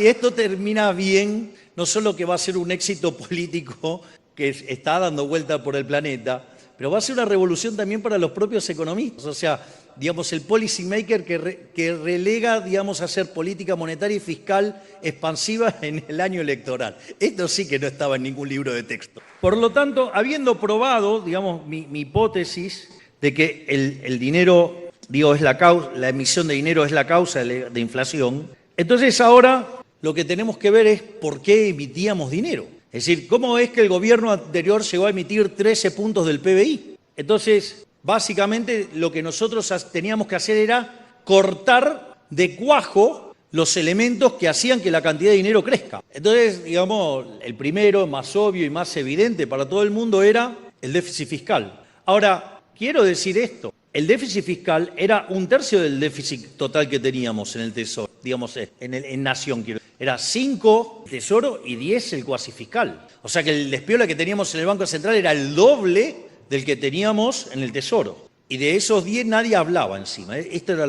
esto termina bien, no solo que va a ser un éxito político que está dando vuelta por el planeta, pero va a ser una revolución también para los propios economistas. O sea, digamos, el policy maker que relega, digamos, a hacer política monetaria y fiscal expansiva en el año electoral. Esto sí que no estaba en ningún libro de texto. Por lo tanto, habiendo probado, digamos, mi hipótesis de que el dinero, digo, la emisión de dinero es la causa de inflación, entonces ahora lo que tenemos que ver es por qué emitíamos dinero. Es decir, ¿cómo es que el gobierno anterior llegó a emitir 13 puntos del PBI? Entonces, básicamente lo que nosotros teníamos que hacer era cortar de cuajo los elementos que hacían que la cantidad de dinero crezca. Entonces, digamos, el primero, más obvio y más evidente para todo el mundo era el déficit fiscal. Ahora, quiero decir esto, el déficit fiscal era 1/3 del déficit total que teníamos en el Tesoro, digamos, en Nación, era 5 el Tesoro y 10 el cuasi fiscal. O sea que el despiola que teníamos en el Banco Central era el doble del que teníamos en el Tesoro. Y de esos 10 nadie hablaba encima. Esta era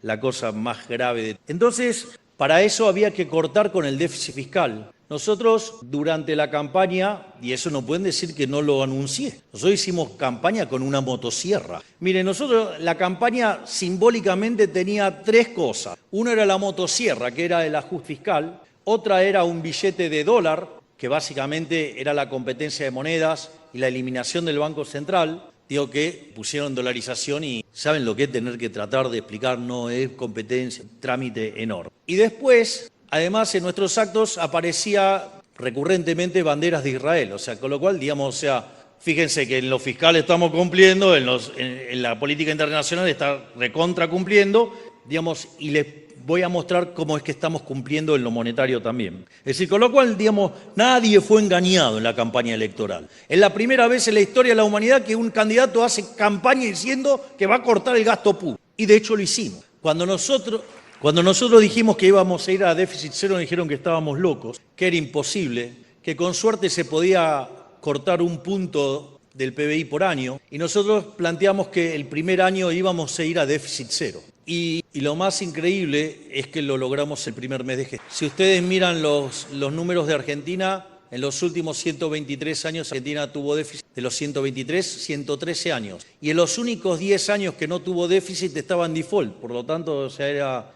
la cosa más grave. Entonces, para eso había que cortar con el déficit fiscal. Nosotros, durante la campaña, y eso no pueden decir que no lo anuncié, nosotros hicimos campaña con una motosierra. Miren, nosotros la campaña simbólicamente tenía 3 cosas. Una era la motosierra, que era el ajuste fiscal. Otra era un billete de dólar, que básicamente era la competencia de monedas y la eliminación del Banco Central. Digo que pusieron dolarización y saben lo que es tener que tratar de explicar, no es competencia, trámite enorme. Y después, además, en nuestros actos aparecía recurrentemente banderas de Israel, o sea, con lo cual, digamos, o sea, fíjense que en lo fiscal estamos cumpliendo, en la política internacional está recontra cumpliendo, digamos, y les voy a mostrar cómo es que estamos cumpliendo en lo monetario también. Es decir, con lo cual, digamos, nadie fue engañado en la campaña electoral. Es la primera vez en la historia de la humanidad que un candidato hace campaña diciendo que va a cortar el gasto público. Y de hecho lo hicimos. Cuando nosotros dijimos que íbamos a ir a déficit cero, nos dijeron que estábamos locos, que era imposible, que con suerte se podía cortar 1 punto del PBI por año, y nosotros planteamos que el primer año íbamos a ir a déficit cero. Y lo más increíble es que lo logramos el primer mes de gestión. Si ustedes miran los números de Argentina, en los últimos 123 años Argentina tuvo déficit, de los 123, 113 años. Y en los únicos 10 años que no tuvo déficit estaba en default, por lo tanto, o sea,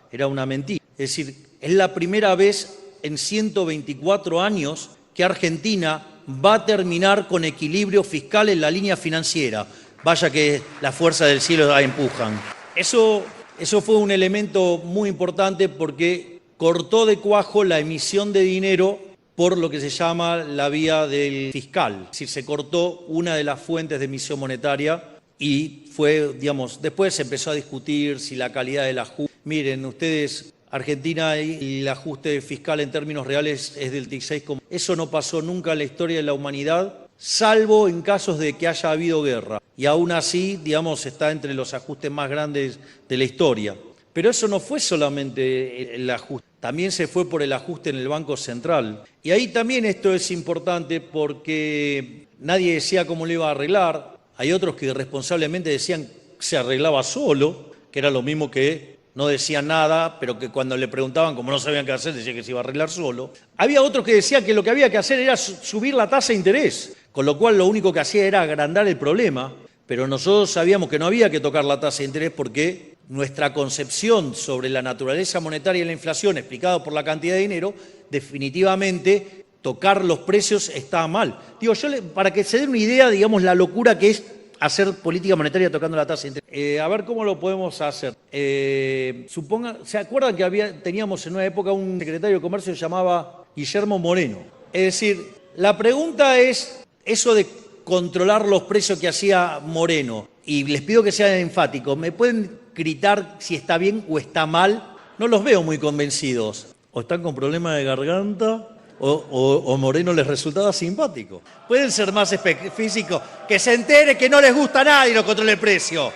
era una mentira. Es decir, es la primera vez en 124 años que Argentina va a terminar con equilibrio fiscal en la línea financiera. Vaya que la fuerza del cielo la empujan. Eso fue un elemento muy importante porque cortó de cuajo la emisión de dinero por lo que se llama la vía del fiscal. Es decir, se cortó una de las fuentes de emisión monetaria y fue, digamos, después se empezó a discutir si la calidad del ajuste. Miren, ustedes, Argentina y el ajuste fiscal en términos reales es del 16. Eso no pasó nunca en la historia de la humanidad, salvo en casos de que haya habido guerra. Y aún así, digamos, está entre los ajustes más grandes de la historia. Pero eso no fue solamente el ajuste, también se fue por el ajuste en el Banco Central. Y ahí también esto es importante porque nadie decía cómo lo iba a arreglar. Hay otros que irresponsablemente decían que se arreglaba solo, que era lo mismo que no decían nada, pero que cuando le preguntaban, como no sabían qué hacer, decían que se iba a arreglar solo. Había otros que decían que lo que había que hacer era subir la tasa de interés, con lo cual lo único que hacía era agrandar el problema. Pero nosotros sabíamos que no había que tocar la tasa de interés porque nuestra concepción sobre la naturaleza monetaria y la inflación, explicada por la cantidad de dinero, definitivamente tocar los precios está mal. Digo, para que se den una idea, digamos, la locura que es hacer política monetaria tocando la tasa de interés. A ver cómo lo podemos hacer. ¿Se acuerdan que teníamos en una época un secretario de Comercio que se llamaba Guillermo Moreno? Es decir, la pregunta es eso de controlar los precios que hacía Moreno. Y les pido que sean enfáticos. ¿Me pueden gritar si está bien o está mal? No los veo muy convencidos. O están con problemas de garganta o Moreno les resultaba simpático. Pueden ser más específicos. Que se entere que no les gusta a nadie no controle el precio.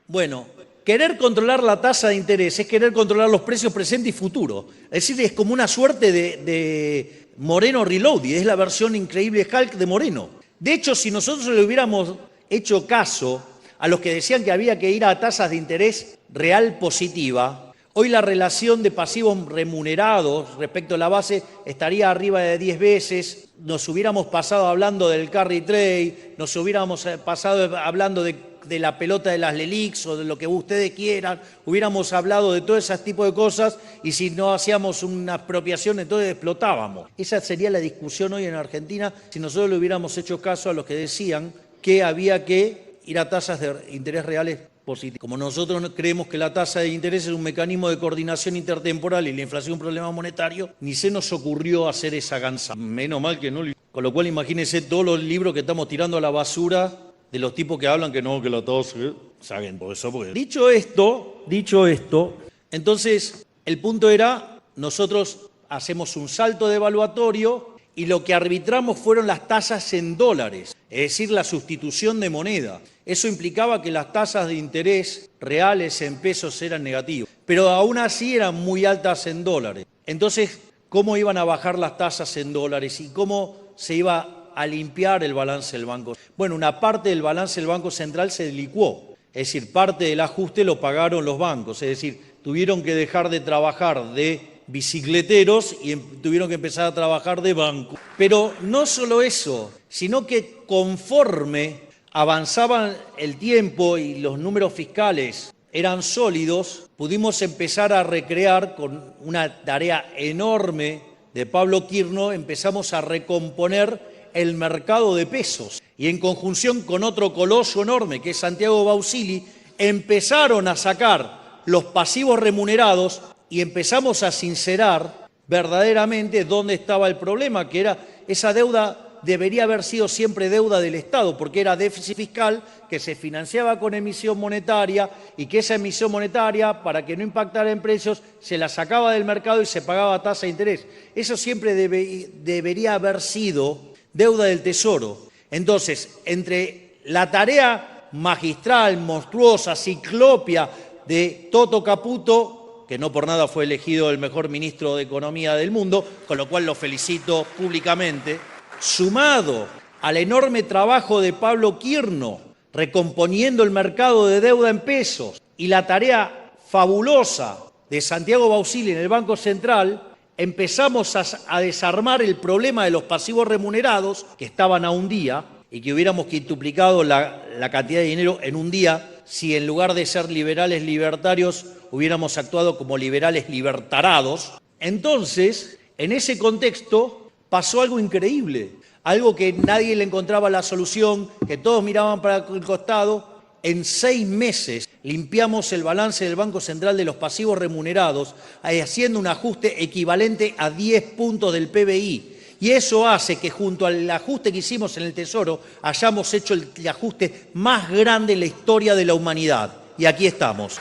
Bueno, querer controlar la tasa de interés es querer controlar los precios presente y futuro. Es decir, es como una suerte de Moreno Reloaded, es la versión increíble Hulk de Moreno. De hecho, si nosotros le hubiéramos hecho caso a los que decían que había que ir a tasas de interés real positiva, hoy la relación de pasivos remunerados respecto a la base estaría arriba de 10 veces, nos hubiéramos pasado hablando del carry trade, nos hubiéramos pasado hablando de la pelota de las LELIQs o de lo que ustedes quieran, hubiéramos hablado de todo ese tipo de cosas y si no hacíamos una expropiación entonces explotábamos. Esa sería la discusión hoy en Argentina si nosotros le hubiéramos hecho caso a los que decían que había que ir a tasas de interés reales positivas. Como nosotros creemos que la tasa de interés es un mecanismo de coordinación intertemporal y la inflación un problema monetario, ni se nos ocurrió hacer esa ganza. Menos mal que no. Con lo cual imagínense todos los libros que estamos tirando a la basura de los tipos que hablan que no, que la tasa, saben por eso. Porque... Dicho esto, entonces el punto era, nosotros hacemos un salto devaluatorio y lo que arbitramos fueron las tasas en dólares, es decir, la sustitución de moneda. Eso implicaba que las tasas de interés reales en pesos eran negativas, pero aún así eran muy altas en dólares. Entonces, ¿cómo iban a bajar las tasas en dólares y cómo se iba a limpiar el balance del Banco? Bueno, una parte del balance del Banco Central se licuó, es decir, parte del ajuste lo pagaron los bancos, es decir, tuvieron que dejar de trabajar de bicicleteros y tuvieron que empezar a trabajar de banco. Pero no solo eso, sino que conforme avanzaba el tiempo y los números fiscales eran sólidos, pudimos empezar a recrear con una tarea enorme de Pablo Quirno, empezamos a recomponer el mercado de pesos y en conjunción con otro coloso enorme que es Santiago Bausili, empezaron a sacar los pasivos remunerados y empezamos a sincerar verdaderamente dónde estaba el problema, que era esa deuda debería haber sido siempre deuda del Estado, porque era déficit fiscal que se financiaba con emisión monetaria y que esa emisión monetaria, para que no impactara en precios, se la sacaba del mercado y se pagaba tasa de interés. Eso siempre debería haber sido deuda del Tesoro. Entonces, entre la tarea magistral, monstruosa, ciclopia de Toto Caputo, que no por nada fue elegido el mejor ministro de Economía del mundo, con lo cual lo felicito públicamente, sumado al enorme trabajo de Pablo Quirno, recomponiendo el mercado de deuda en pesos, y la tarea fabulosa de Santiago Bausili en el Banco Central, empezamos a desarmar el problema de los pasivos remunerados, que estaban a un día, y que hubiéramos quintuplicado la cantidad de dinero en un día, si en lugar de ser liberales libertarios hubiéramos actuado como liberales libertarados. Entonces, en ese contexto pasó algo increíble, algo que nadie le encontraba la solución, que todos miraban para el costado. En 6 meses limpiamos el balance del Banco Central de los pasivos remunerados, haciendo un ajuste equivalente a 10 puntos del PBI. Y eso hace que junto al ajuste que hicimos en el Tesoro hayamos hecho el ajuste más grande en la historia de la humanidad. Y aquí estamos.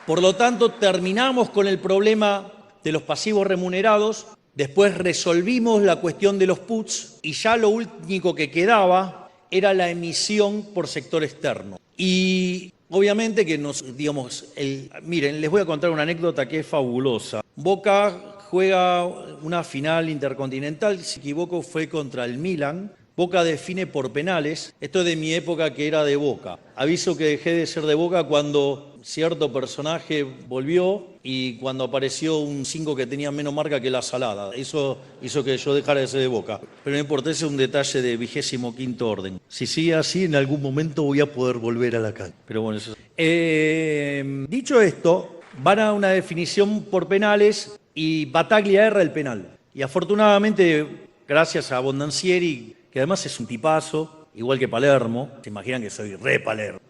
Por lo tanto, terminamos con el problema de los pasivos remunerados, después resolvimos la cuestión de los puts y ya lo único que quedaba era la emisión por sector externo. Y obviamente que miren, les voy a contar una anécdota que es fabulosa. Boca juega una final intercontinental, si me equivoco fue contra el Milan. Boca define por penales. Esto es de mi época que era de Boca. Aviso que dejé de ser de Boca cuando cierto personaje volvió y cuando apareció un 5 que tenía menos marca que la salada. Eso hizo que yo dejara de ser de Boca. Pero no importa, ese es un detalle de 25º orden. Si sigue así, en algún momento voy a poder volver a la calle. Pero bueno, eso. Dicho esto, van a una definición por penales y Battaglia erra el penal. Y afortunadamente, gracias a Bondancieri, que además es un tipazo, igual que Palermo, se imaginan que soy re Palermo.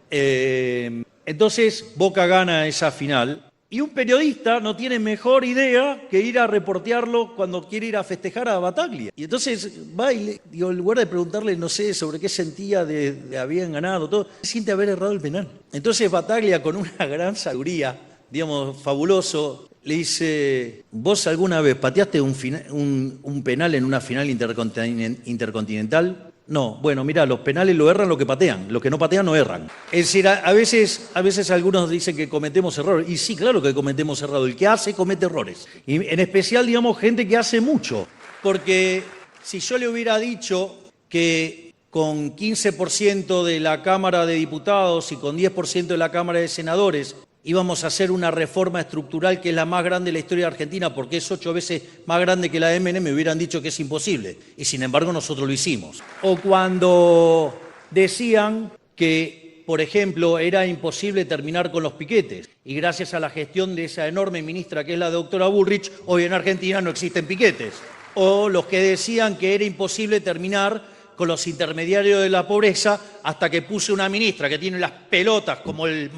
Entonces Boca gana esa final y un periodista no tiene mejor idea que ir a reportearlo cuando quiere ir a festejar a Battaglia. Y entonces va y en lugar de preguntarle, no sé, sobre qué sentía de habían ganado, todo, siente haber errado el penal. Entonces Battaglia, con una gran sabiduría, digamos, fabuloso, le dice, ¿vos alguna vez pateaste un penal en una final intercontinental? No, bueno, mira, los penales lo erran los que patean, los que no patean no erran. Es decir, a veces algunos dicen que cometemos errores, y sí, claro que cometemos errores, el que hace comete errores. Y en especial, digamos, gente que hace mucho. porque si yo le hubiera dicho que con 15% de la Cámara de Diputados y con 10% de la Cámara de Senadores íbamos a hacer una reforma estructural que es la más grande de la historia de Argentina, porque es 8 veces más grande que la de MN, me hubieran dicho que es imposible. Y sin embargo nosotros lo hicimos. O cuando decían que, por ejemplo, era imposible terminar con los piquetes. Y gracias a la gestión de esa enorme ministra que es la doctora Bullrich, hoy en Argentina no existen piquetes. O los que decían que era imposible terminar con los intermediarios de la pobreza hasta que puse una ministra que tiene las pelotas como el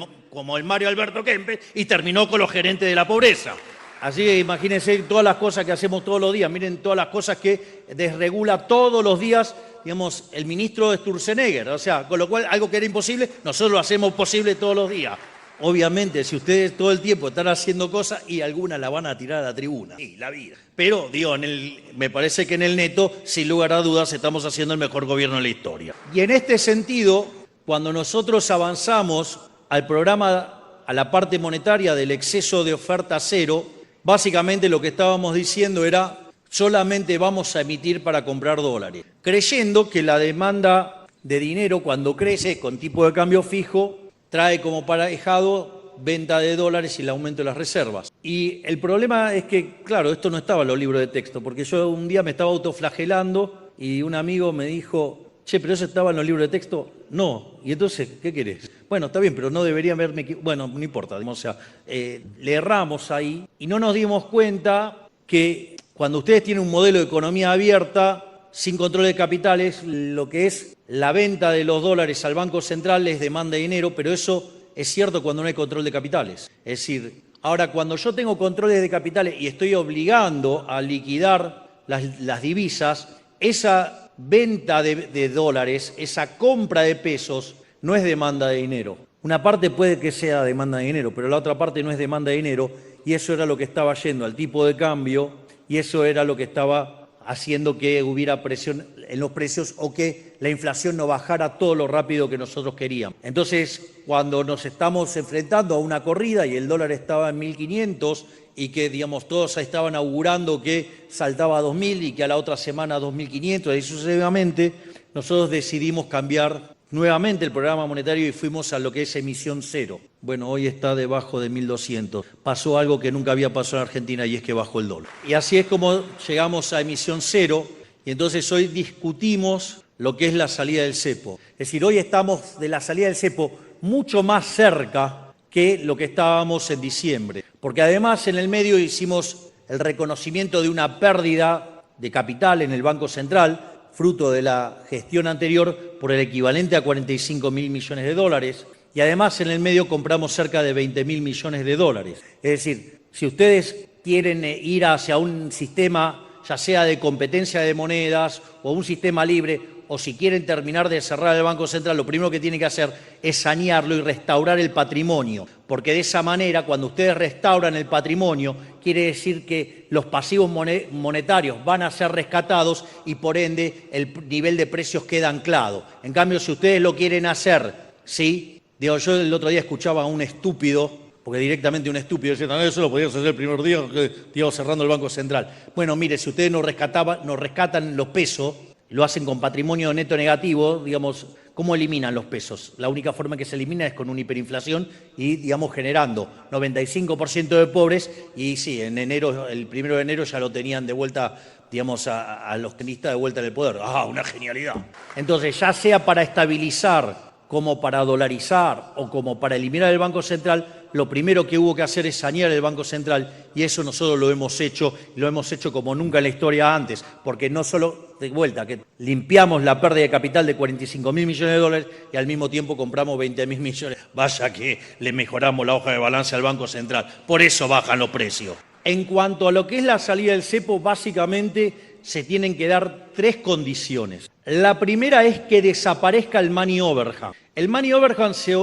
Mario Alberto Kempes y terminó con los gerentes de la pobreza. Así que imagínense todas las cosas que hacemos todos los días, miren todas las cosas que desregula todos los días, digamos, el ministro Sturzenegger. O sea, con lo cual algo que era imposible, nosotros lo hacemos posible todos los días. Obviamente, si ustedes todo el tiempo están haciendo cosas y algunas la van a tirar a la tribuna. Sí, la vida. Pero, digo, me parece que en el neto, sin lugar a dudas, estamos haciendo el mejor gobierno de la historia. Y en este sentido, cuando nosotros avanzamos al programa, a la parte monetaria del exceso de oferta cero, básicamente lo que estábamos diciendo era solamente vamos a emitir para comprar dólares, creyendo que la demanda de dinero cuando crece con tipo de cambio fijo trae como aparejado venta de dólares y el aumento de las reservas. Y el problema es que, claro, esto no estaba en los libros de texto, porque yo un día me estaba autoflagelando y un amigo me dijo, che, pero eso estaba en los libros de texto. No. Y entonces, ¿qué querés? Bueno, está bien, pero no debería haberme equivocado. Bueno, no importa. O sea, le erramos ahí y no nos dimos cuenta que cuando ustedes tienen un modelo de economía abierta, sin control de capitales, lo que es la venta de los dólares al Banco Central es demanda de dinero, pero eso es cierto cuando no hay control de capitales. Es decir, ahora cuando yo tengo controles de capitales y estoy obligando a liquidar las divisas, esa venta de dólares, esa compra de pesos, no es demanda de dinero. Una parte puede que sea demanda de dinero, pero la otra parte no es demanda de dinero, y eso era lo que estaba yendo al tipo de cambio, y eso era lo que estaba haciendo que hubiera presión en los precios o que la inflación no bajara todo lo rápido que nosotros queríamos. Entonces, cuando nos estamos enfrentando a una corrida y el dólar estaba en 1.500 y que, digamos, todos estaban augurando que saltaba a 2.000 y que a la otra semana a 2.500 y sucesivamente, nosotros decidimos cambiar nuevamente el programa monetario y fuimos a lo que es emisión cero. Bueno, hoy está debajo de 1.200. Pasó algo que nunca había pasado en Argentina y es que bajó el dólar. Y así es como llegamos a emisión cero y entonces hoy discutimos lo que es la salida del cepo. Es decir, hoy estamos de la salida del cepo mucho más cerca que lo que estábamos en diciembre. Porque además en el medio hicimos el reconocimiento de una pérdida de capital en el Banco Central, fruto de la gestión anterior, por el equivalente a 45.000 millones de dólares. Y además en el medio compramos cerca de 20.000 millones de dólares. Es decir, si ustedes quieren ir hacia un sistema, ya sea de competencia de monedas o un sistema libre, o si quieren terminar de cerrar el Banco Central, lo primero que tienen que hacer es sanearlo y restaurar el patrimonio. Porque de esa manera, cuando ustedes restauran el patrimonio, quiere decir que los pasivos monetarios van a ser rescatados y por ende el nivel de precios queda anclado. En cambio, si ustedes lo quieren hacer, ¿sí? Digo, yo el otro día escuchaba a un estúpido, porque directamente un estúpido decía, no, eso lo podías hacer el primer día que íbamos cerrando el Banco Central. Bueno, mire, si ustedes nos rescatan los pesos, lo hacen con patrimonio neto negativo, digamos, ¿cómo eliminan los pesos? La única forma que se elimina es con una hiperinflación y, digamos, generando 95% de pobres y sí, en enero, el 1 de enero ya lo tenían de vuelta, digamos, a los tenistas de vuelta en el poder. ¡Ah, una genialidad! Entonces, ya sea para estabilizar, como para dolarizar o como para eliminar el Banco Central, lo primero que hubo que hacer es sanear el Banco Central y eso nosotros lo hemos hecho como nunca en la historia antes, porque no solo, de vuelta, que limpiamos la pérdida de capital de 45.000 millones de dólares y al mismo tiempo compramos 20.000 millones. Vaya que le mejoramos la hoja de balance al Banco Central, por eso bajan los precios. En cuanto a lo que es la salida del cepo, básicamente se tienen que dar 3 condiciones. La primera es que desaparezca el money overhang. El money overhang se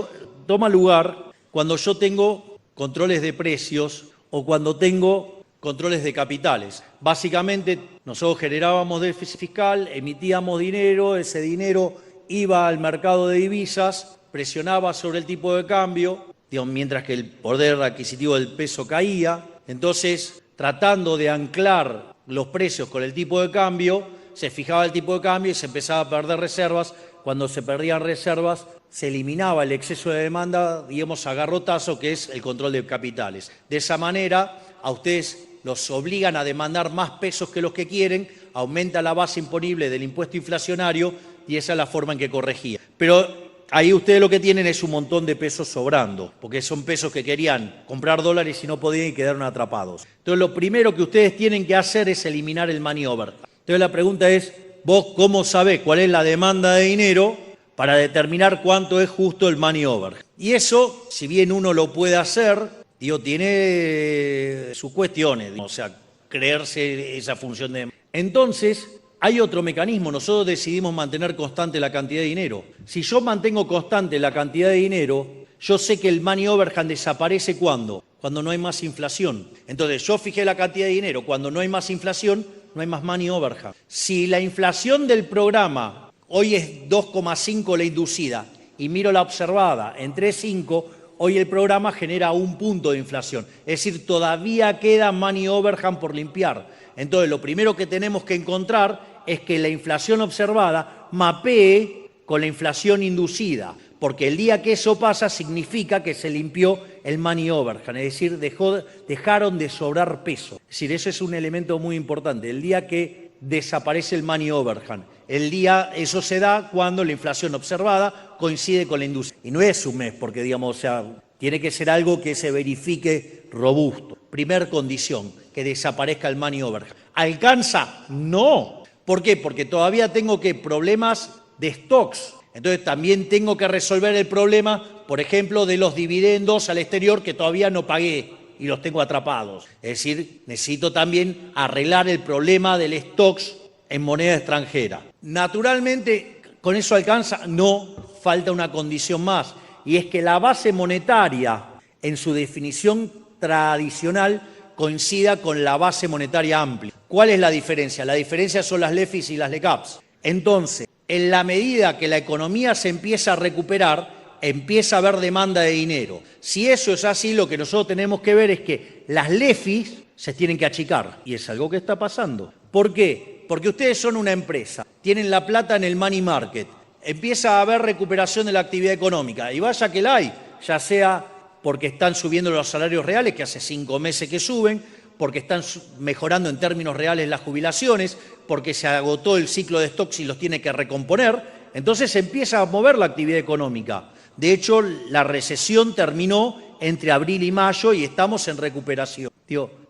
toma lugar cuando yo tengo controles de precios o cuando tengo controles de capitales. Básicamente, nosotros generábamos déficit fiscal, emitíamos dinero, ese dinero iba al mercado de divisas, presionaba sobre el tipo de cambio, mientras que el poder adquisitivo del peso caía. Entonces, tratando de anclar los precios con el tipo de cambio, se fijaba el tipo de cambio y se empezaba a perder reservas. Cuando se perdían reservas, se eliminaba el exceso de demanda, digamos, a garrotazo, que es el control de capitales. De esa manera, a ustedes los obligan a demandar más pesos que los que quieren, aumenta la base imponible del impuesto inflacionario y esa es la forma en que corregía. Pero ahí ustedes lo que tienen es un montón de pesos sobrando, porque son pesos que querían comprar dólares y no podían y quedaron atrapados. Entonces, lo primero que ustedes tienen que hacer es eliminar el money over. Entonces, la pregunta es, ¿vos cómo sabés cuál es la demanda de dinero para determinar cuánto es justo el money over? Y eso, si bien uno lo puede hacer, tiene sus cuestiones, o sea, creerse esa función de... Entonces, hay otro mecanismo. Nosotros decidimos mantener constante la cantidad de dinero. Si yo mantengo constante la cantidad de dinero, yo sé que el money overhand desaparece ¿cuándo? Cuando no hay más inflación. Entonces, yo fijé la cantidad de dinero. Cuando no hay más inflación, no hay más money overhand. Si la inflación del programa hoy es 2,5 la inducida y miro la observada en 3,5, hoy el programa genera 1 punto de inflación. Es decir, todavía queda money overhand por limpiar. Entonces, lo primero que tenemos que encontrar es que la inflación observada mapee con la inflación inducida, porque el día que eso pasa significa que se limpió el money overhand, es decir, dejaron de sobrar peso. Es decir, eso es un elemento muy importante. El día que desaparece el money overhand, eso se da cuando la inflación observada coincide con la industria. Y no es un mes, porque digamos, o sea, tiene que ser algo que se verifique robusto. Primer condición, que desaparezca el money overhand. ¿Alcanza? No. ¿Por qué? Porque todavía tengo problemas de stocks. Entonces también tengo que resolver el problema, por ejemplo, de los dividendos al exterior que todavía no pagué y los tengo atrapados. Es decir, necesito también arreglar el problema del stocks en moneda extranjera. Naturalmente, ¿con eso alcanza? No, falta una condición más, y es que la base monetaria, en su definición tradicional, coincida con la base monetaria amplia. ¿Cuál es la diferencia? La diferencia son las LEFIs y las LECAPs. Entonces, en la medida que la economía se empieza a recuperar, empieza a haber demanda de dinero. Si eso es así, lo que nosotros tenemos que ver es que las LEFIs se tienen que achicar, y es algo que está pasando. ¿Por qué? Porque ustedes son una empresa, tienen la plata en el money market, empieza a haber recuperación de la actividad económica, y vaya que la hay, ya sea porque están subiendo los salarios reales, que hace 5 meses que suben, porque están mejorando en términos reales las jubilaciones, porque se agotó el ciclo de stocks y los tiene que recomponer, entonces se empieza a mover la actividad económica. De hecho, la recesión terminó entre abril y mayo y estamos en recuperación.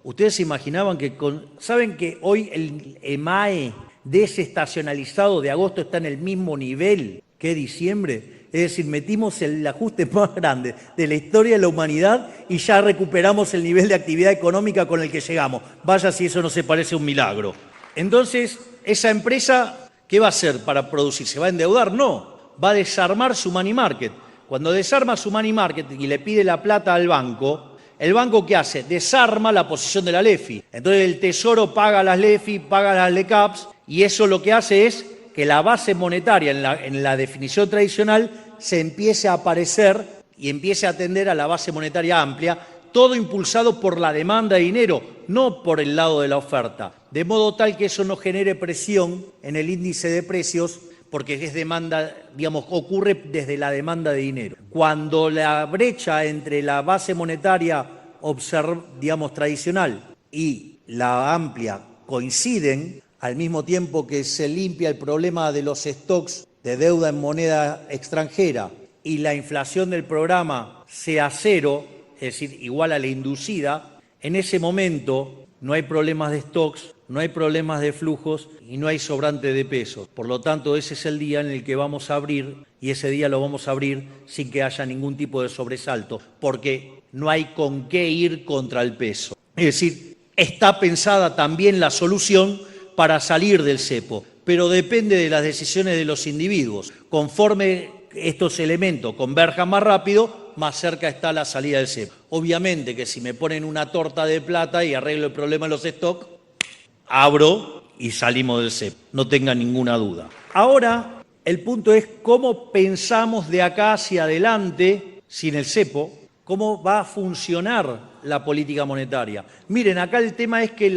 ¿Ustedes se imaginaban que saben que hoy el EMAE desestacionalizado de agosto está en el mismo nivel que diciembre? Es decir, metimos el ajuste más grande de la historia de la humanidad y ya recuperamos el nivel de actividad económica con el que llegamos. Vaya si eso no se parece a un milagro. Entonces, esa empresa, ¿qué va a hacer para producir? ¿Se va a endeudar? No, va a desarmar su money market. Cuando desarma su money market y le pide la plata al banco, ¿el banco qué hace? Desarma la posición de la LEFI. Entonces el Tesoro paga las LEFI, paga las LECAPs, y eso lo que hace es que la base monetaria en la definición tradicional se empiece a aparecer y empiece a atender a la base monetaria amplia, todo impulsado por la demanda de dinero, no por el lado de la oferta, de modo tal que eso no genere presión en el índice de precios, porque es demanda, digamos, ocurre desde la demanda de dinero. Cuando la brecha entre la base monetaria, digamos, tradicional y la amplia coinciden, al mismo tiempo que se limpia el problema de los stocks de deuda en moneda extranjera y la inflación del programa sea cero, es decir, igual a la inducida, en ese momento no hay problemas de stocks, no hay problemas de flujos y no hay sobrante de pesos. Por lo tanto, ese es el día en el que vamos a abrir, y ese día lo vamos a abrir sin que haya ningún tipo de sobresalto, porque no hay con qué ir contra el peso. Es decir, está pensada también la solución para salir del cepo, pero depende de las decisiones de los individuos. Conforme estos elementos converjan más rápido, más cerca está la salida del cepo. Obviamente que si me ponen una torta de plata y arreglo el problema de los stocks, abro y salimos del cepo, no tengan ninguna duda. Ahora, el punto es cómo pensamos de acá hacia adelante, sin el cepo, cómo va a funcionar la política monetaria. Miren, acá el tema es que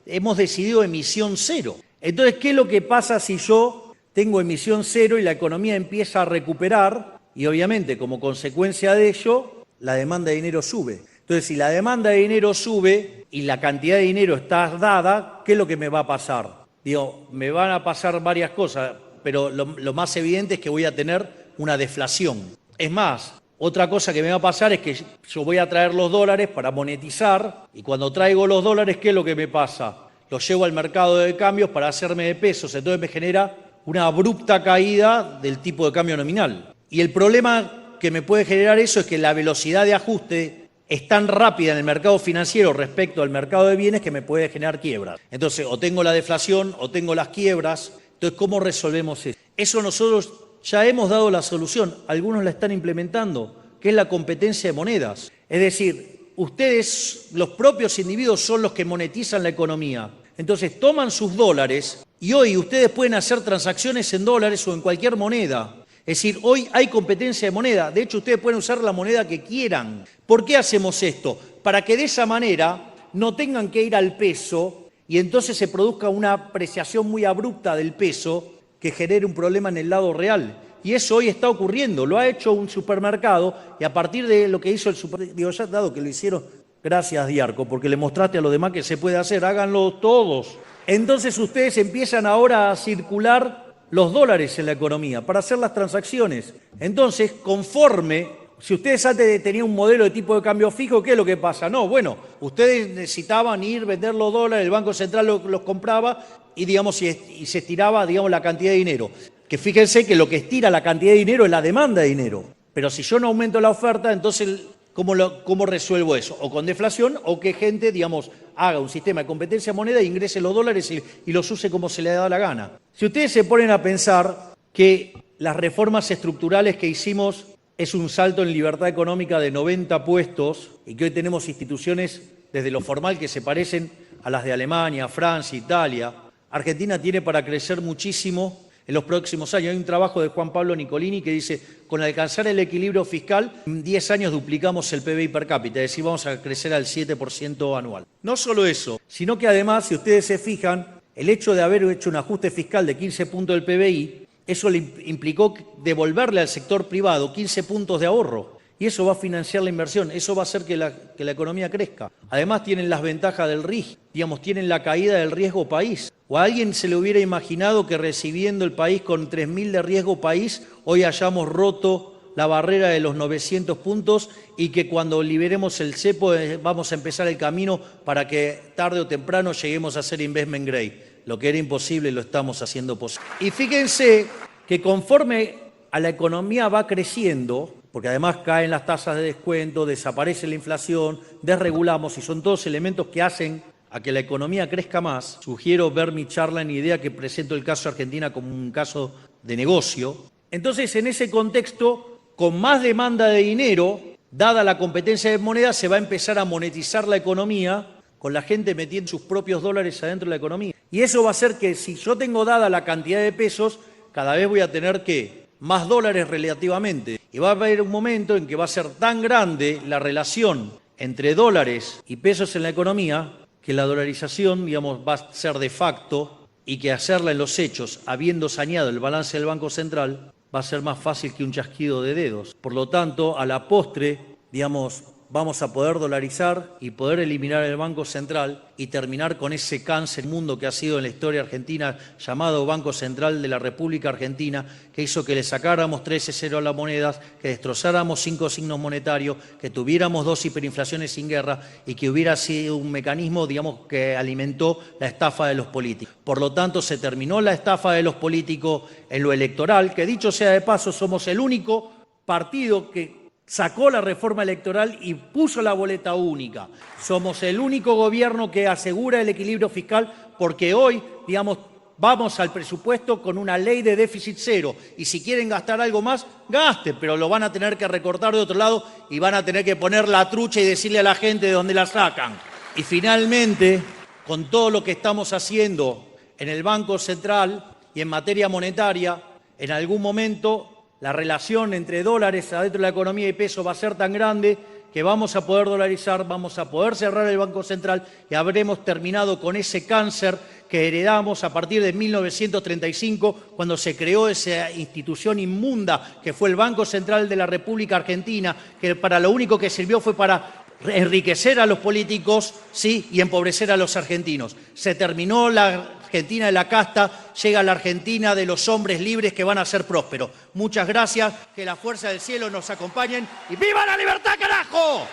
hemos decidido emisión cero. Entonces, ¿qué es lo que pasa si yo tengo emisión cero y la economía empieza a recuperar? Y obviamente, como consecuencia de ello, la demanda de dinero sube. Entonces, si la demanda de dinero sube y la cantidad de dinero está dada, ¿qué es lo que me va a pasar? Digo, me van a pasar varias cosas, pero lo más evidente es que voy a tener una deflación. Es más, otra cosa que me va a pasar es que yo voy a traer los dólares para monetizar y cuando traigo los dólares, ¿qué es lo que me pasa? Los llevo al mercado de cambios para hacerme de pesos, entonces me genera una abrupta caída del tipo de cambio nominal. Y el problema que me puede generar eso es que la velocidad de ajuste es tan rápida en el mercado financiero respecto al mercado de bienes que me puede generar quiebras. Entonces, o tengo la deflación o tengo las quiebras. Entonces, ¿cómo resolvemos eso? Eso nosotros ya hemos dado la solución, algunos la están implementando, que es la competencia de monedas. Es decir, ustedes, los propios individuos, son los que monetizan la economía. Entonces, toman sus dólares y hoy ustedes pueden hacer transacciones en dólares o en cualquier moneda. Es decir, hoy hay competencia de moneda. De hecho, ustedes pueden usar la moneda que quieran. ¿Por qué hacemos esto? Para que de esa manera no tengan que ir al peso y entonces se produzca una apreciación muy abrupta del peso que genere un problema en el lado real. Y eso hoy está ocurriendo. Lo ha hecho un supermercado y a partir de lo que hizo el supermercado, digo, ya dado que lo hicieron, gracias Diarco, porque le mostraste a los demás que se puede hacer, háganlo todos. Entonces ustedes empiezan ahora a circular los dólares en la economía para hacer las transacciones. Entonces, conforme, si ustedes antes tenían un modelo de tipo de cambio fijo, ¿qué es lo que pasa? No, bueno, ustedes necesitaban ir, vender los dólares, el Banco Central los compraba y, digamos, y se estiraba, digamos, la cantidad de dinero. Que fíjense que lo que estira la cantidad de dinero es la demanda de dinero. Pero si yo no aumento la oferta, entonces, ¿cómo resuelvo eso? O con deflación o que gente, digamos, haga un sistema de competencia de moneda, ingrese los dólares y los use como se le da la gana. Si ustedes se ponen a pensar que las reformas estructurales que hicimos es un salto en libertad económica de 90 puestos y que hoy tenemos instituciones desde lo formal que se parecen a las de Alemania, Francia, Italia, Argentina tiene para crecer muchísimo en los próximos años. Hay un trabajo de Juan Pablo Nicolini que dice, con alcanzar el equilibrio fiscal, en 10 años duplicamos el PBI per cápita, es decir, vamos a crecer al 7% anual. No solo eso, sino que además, si ustedes se fijan, el hecho de haber hecho un ajuste fiscal de 15 puntos del PBI, eso le implicó devolverle al sector privado 15 puntos de ahorro. Y eso va a financiar la inversión, eso va a hacer que la economía crezca. Además tienen las ventajas del RIG, digamos, tienen la caída del riesgo país. ¿O a alguien se le hubiera imaginado que recibiendo el país con 3.000 de riesgo país, hoy hayamos roto la barrera de los 900 puntos y que cuando liberemos el cepo vamos a empezar el camino para que tarde o temprano lleguemos a ser investment grade? Lo que era imposible lo estamos haciendo posible. Y fíjense que conforme a la economía va creciendo, porque además caen las tasas de descuento, desaparece la inflación, desregulamos y son todos elementos que hacen a que la economía crezca más, sugiero ver mi charla en idea que presento el caso Argentina como un caso de negocio. Entonces, en ese contexto, con más demanda de dinero, dada la competencia de moneda, se va a empezar a monetizar la economía con la gente metiendo sus propios dólares adentro de la economía. Y eso va a hacer que si yo tengo dada la cantidad de pesos, cada vez voy a tener que más dólares relativamente. Y va a haber un momento en que va a ser tan grande la relación entre dólares y pesos en la economía que la dolarización, digamos, va a ser de facto y que hacerla en los hechos, habiendo saneado el balance del Banco Central, va a ser más fácil que un chasquido de dedos. Por lo tanto, a la postre, digamos, vamos a poder dolarizar y poder eliminar el Banco Central y terminar con ese cáncer mundo que ha sido en la historia argentina llamado Banco Central de la República Argentina, que hizo que le sacáramos 13-0 a las monedas, que destrozáramos 5 signos monetarios, que tuviéramos 2 hiperinflaciones sin guerra y que hubiera sido un mecanismo, digamos, que alimentó la estafa de los políticos. Por lo tanto, se terminó la estafa de los políticos en lo electoral, que dicho sea de paso, somos el único partido que sacó la reforma electoral y puso la boleta única. Somos el único gobierno que asegura el equilibrio fiscal porque hoy, digamos, vamos al presupuesto con una ley de déficit cero y si quieren gastar algo más, gasten, pero lo van a tener que recortar de otro lado y van a tener que poner la trucha y decirle a la gente de dónde la sacan. Y finalmente, con todo lo que estamos haciendo en el Banco Central y en materia monetaria, en algún momento la relación entre dólares adentro de la economía y peso va a ser tan grande que vamos a poder dolarizar, vamos a poder cerrar el Banco Central y habremos terminado con ese cáncer que heredamos a partir de 1935, cuando se creó esa institución inmunda que fue el Banco Central de la República Argentina, que para lo único que sirvió fue para enriquecer a los políticos, sí, y empobrecer a los argentinos. Se terminó la Argentina de la casta, llega la Argentina de los hombres libres que van a ser prósperos. Muchas gracias, que la fuerza del cielo nos acompañen y ¡viva la libertad, carajo!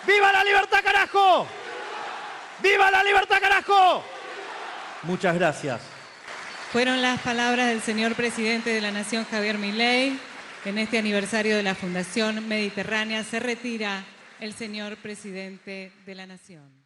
¡Viva la libertad, carajo! ¡Viva la libertad, carajo! Muchas gracias. Fueron las palabras del señor presidente de la Nación, Javier Milei. En este aniversario de la Fundación Mediterránea se retira el señor presidente de la Nación.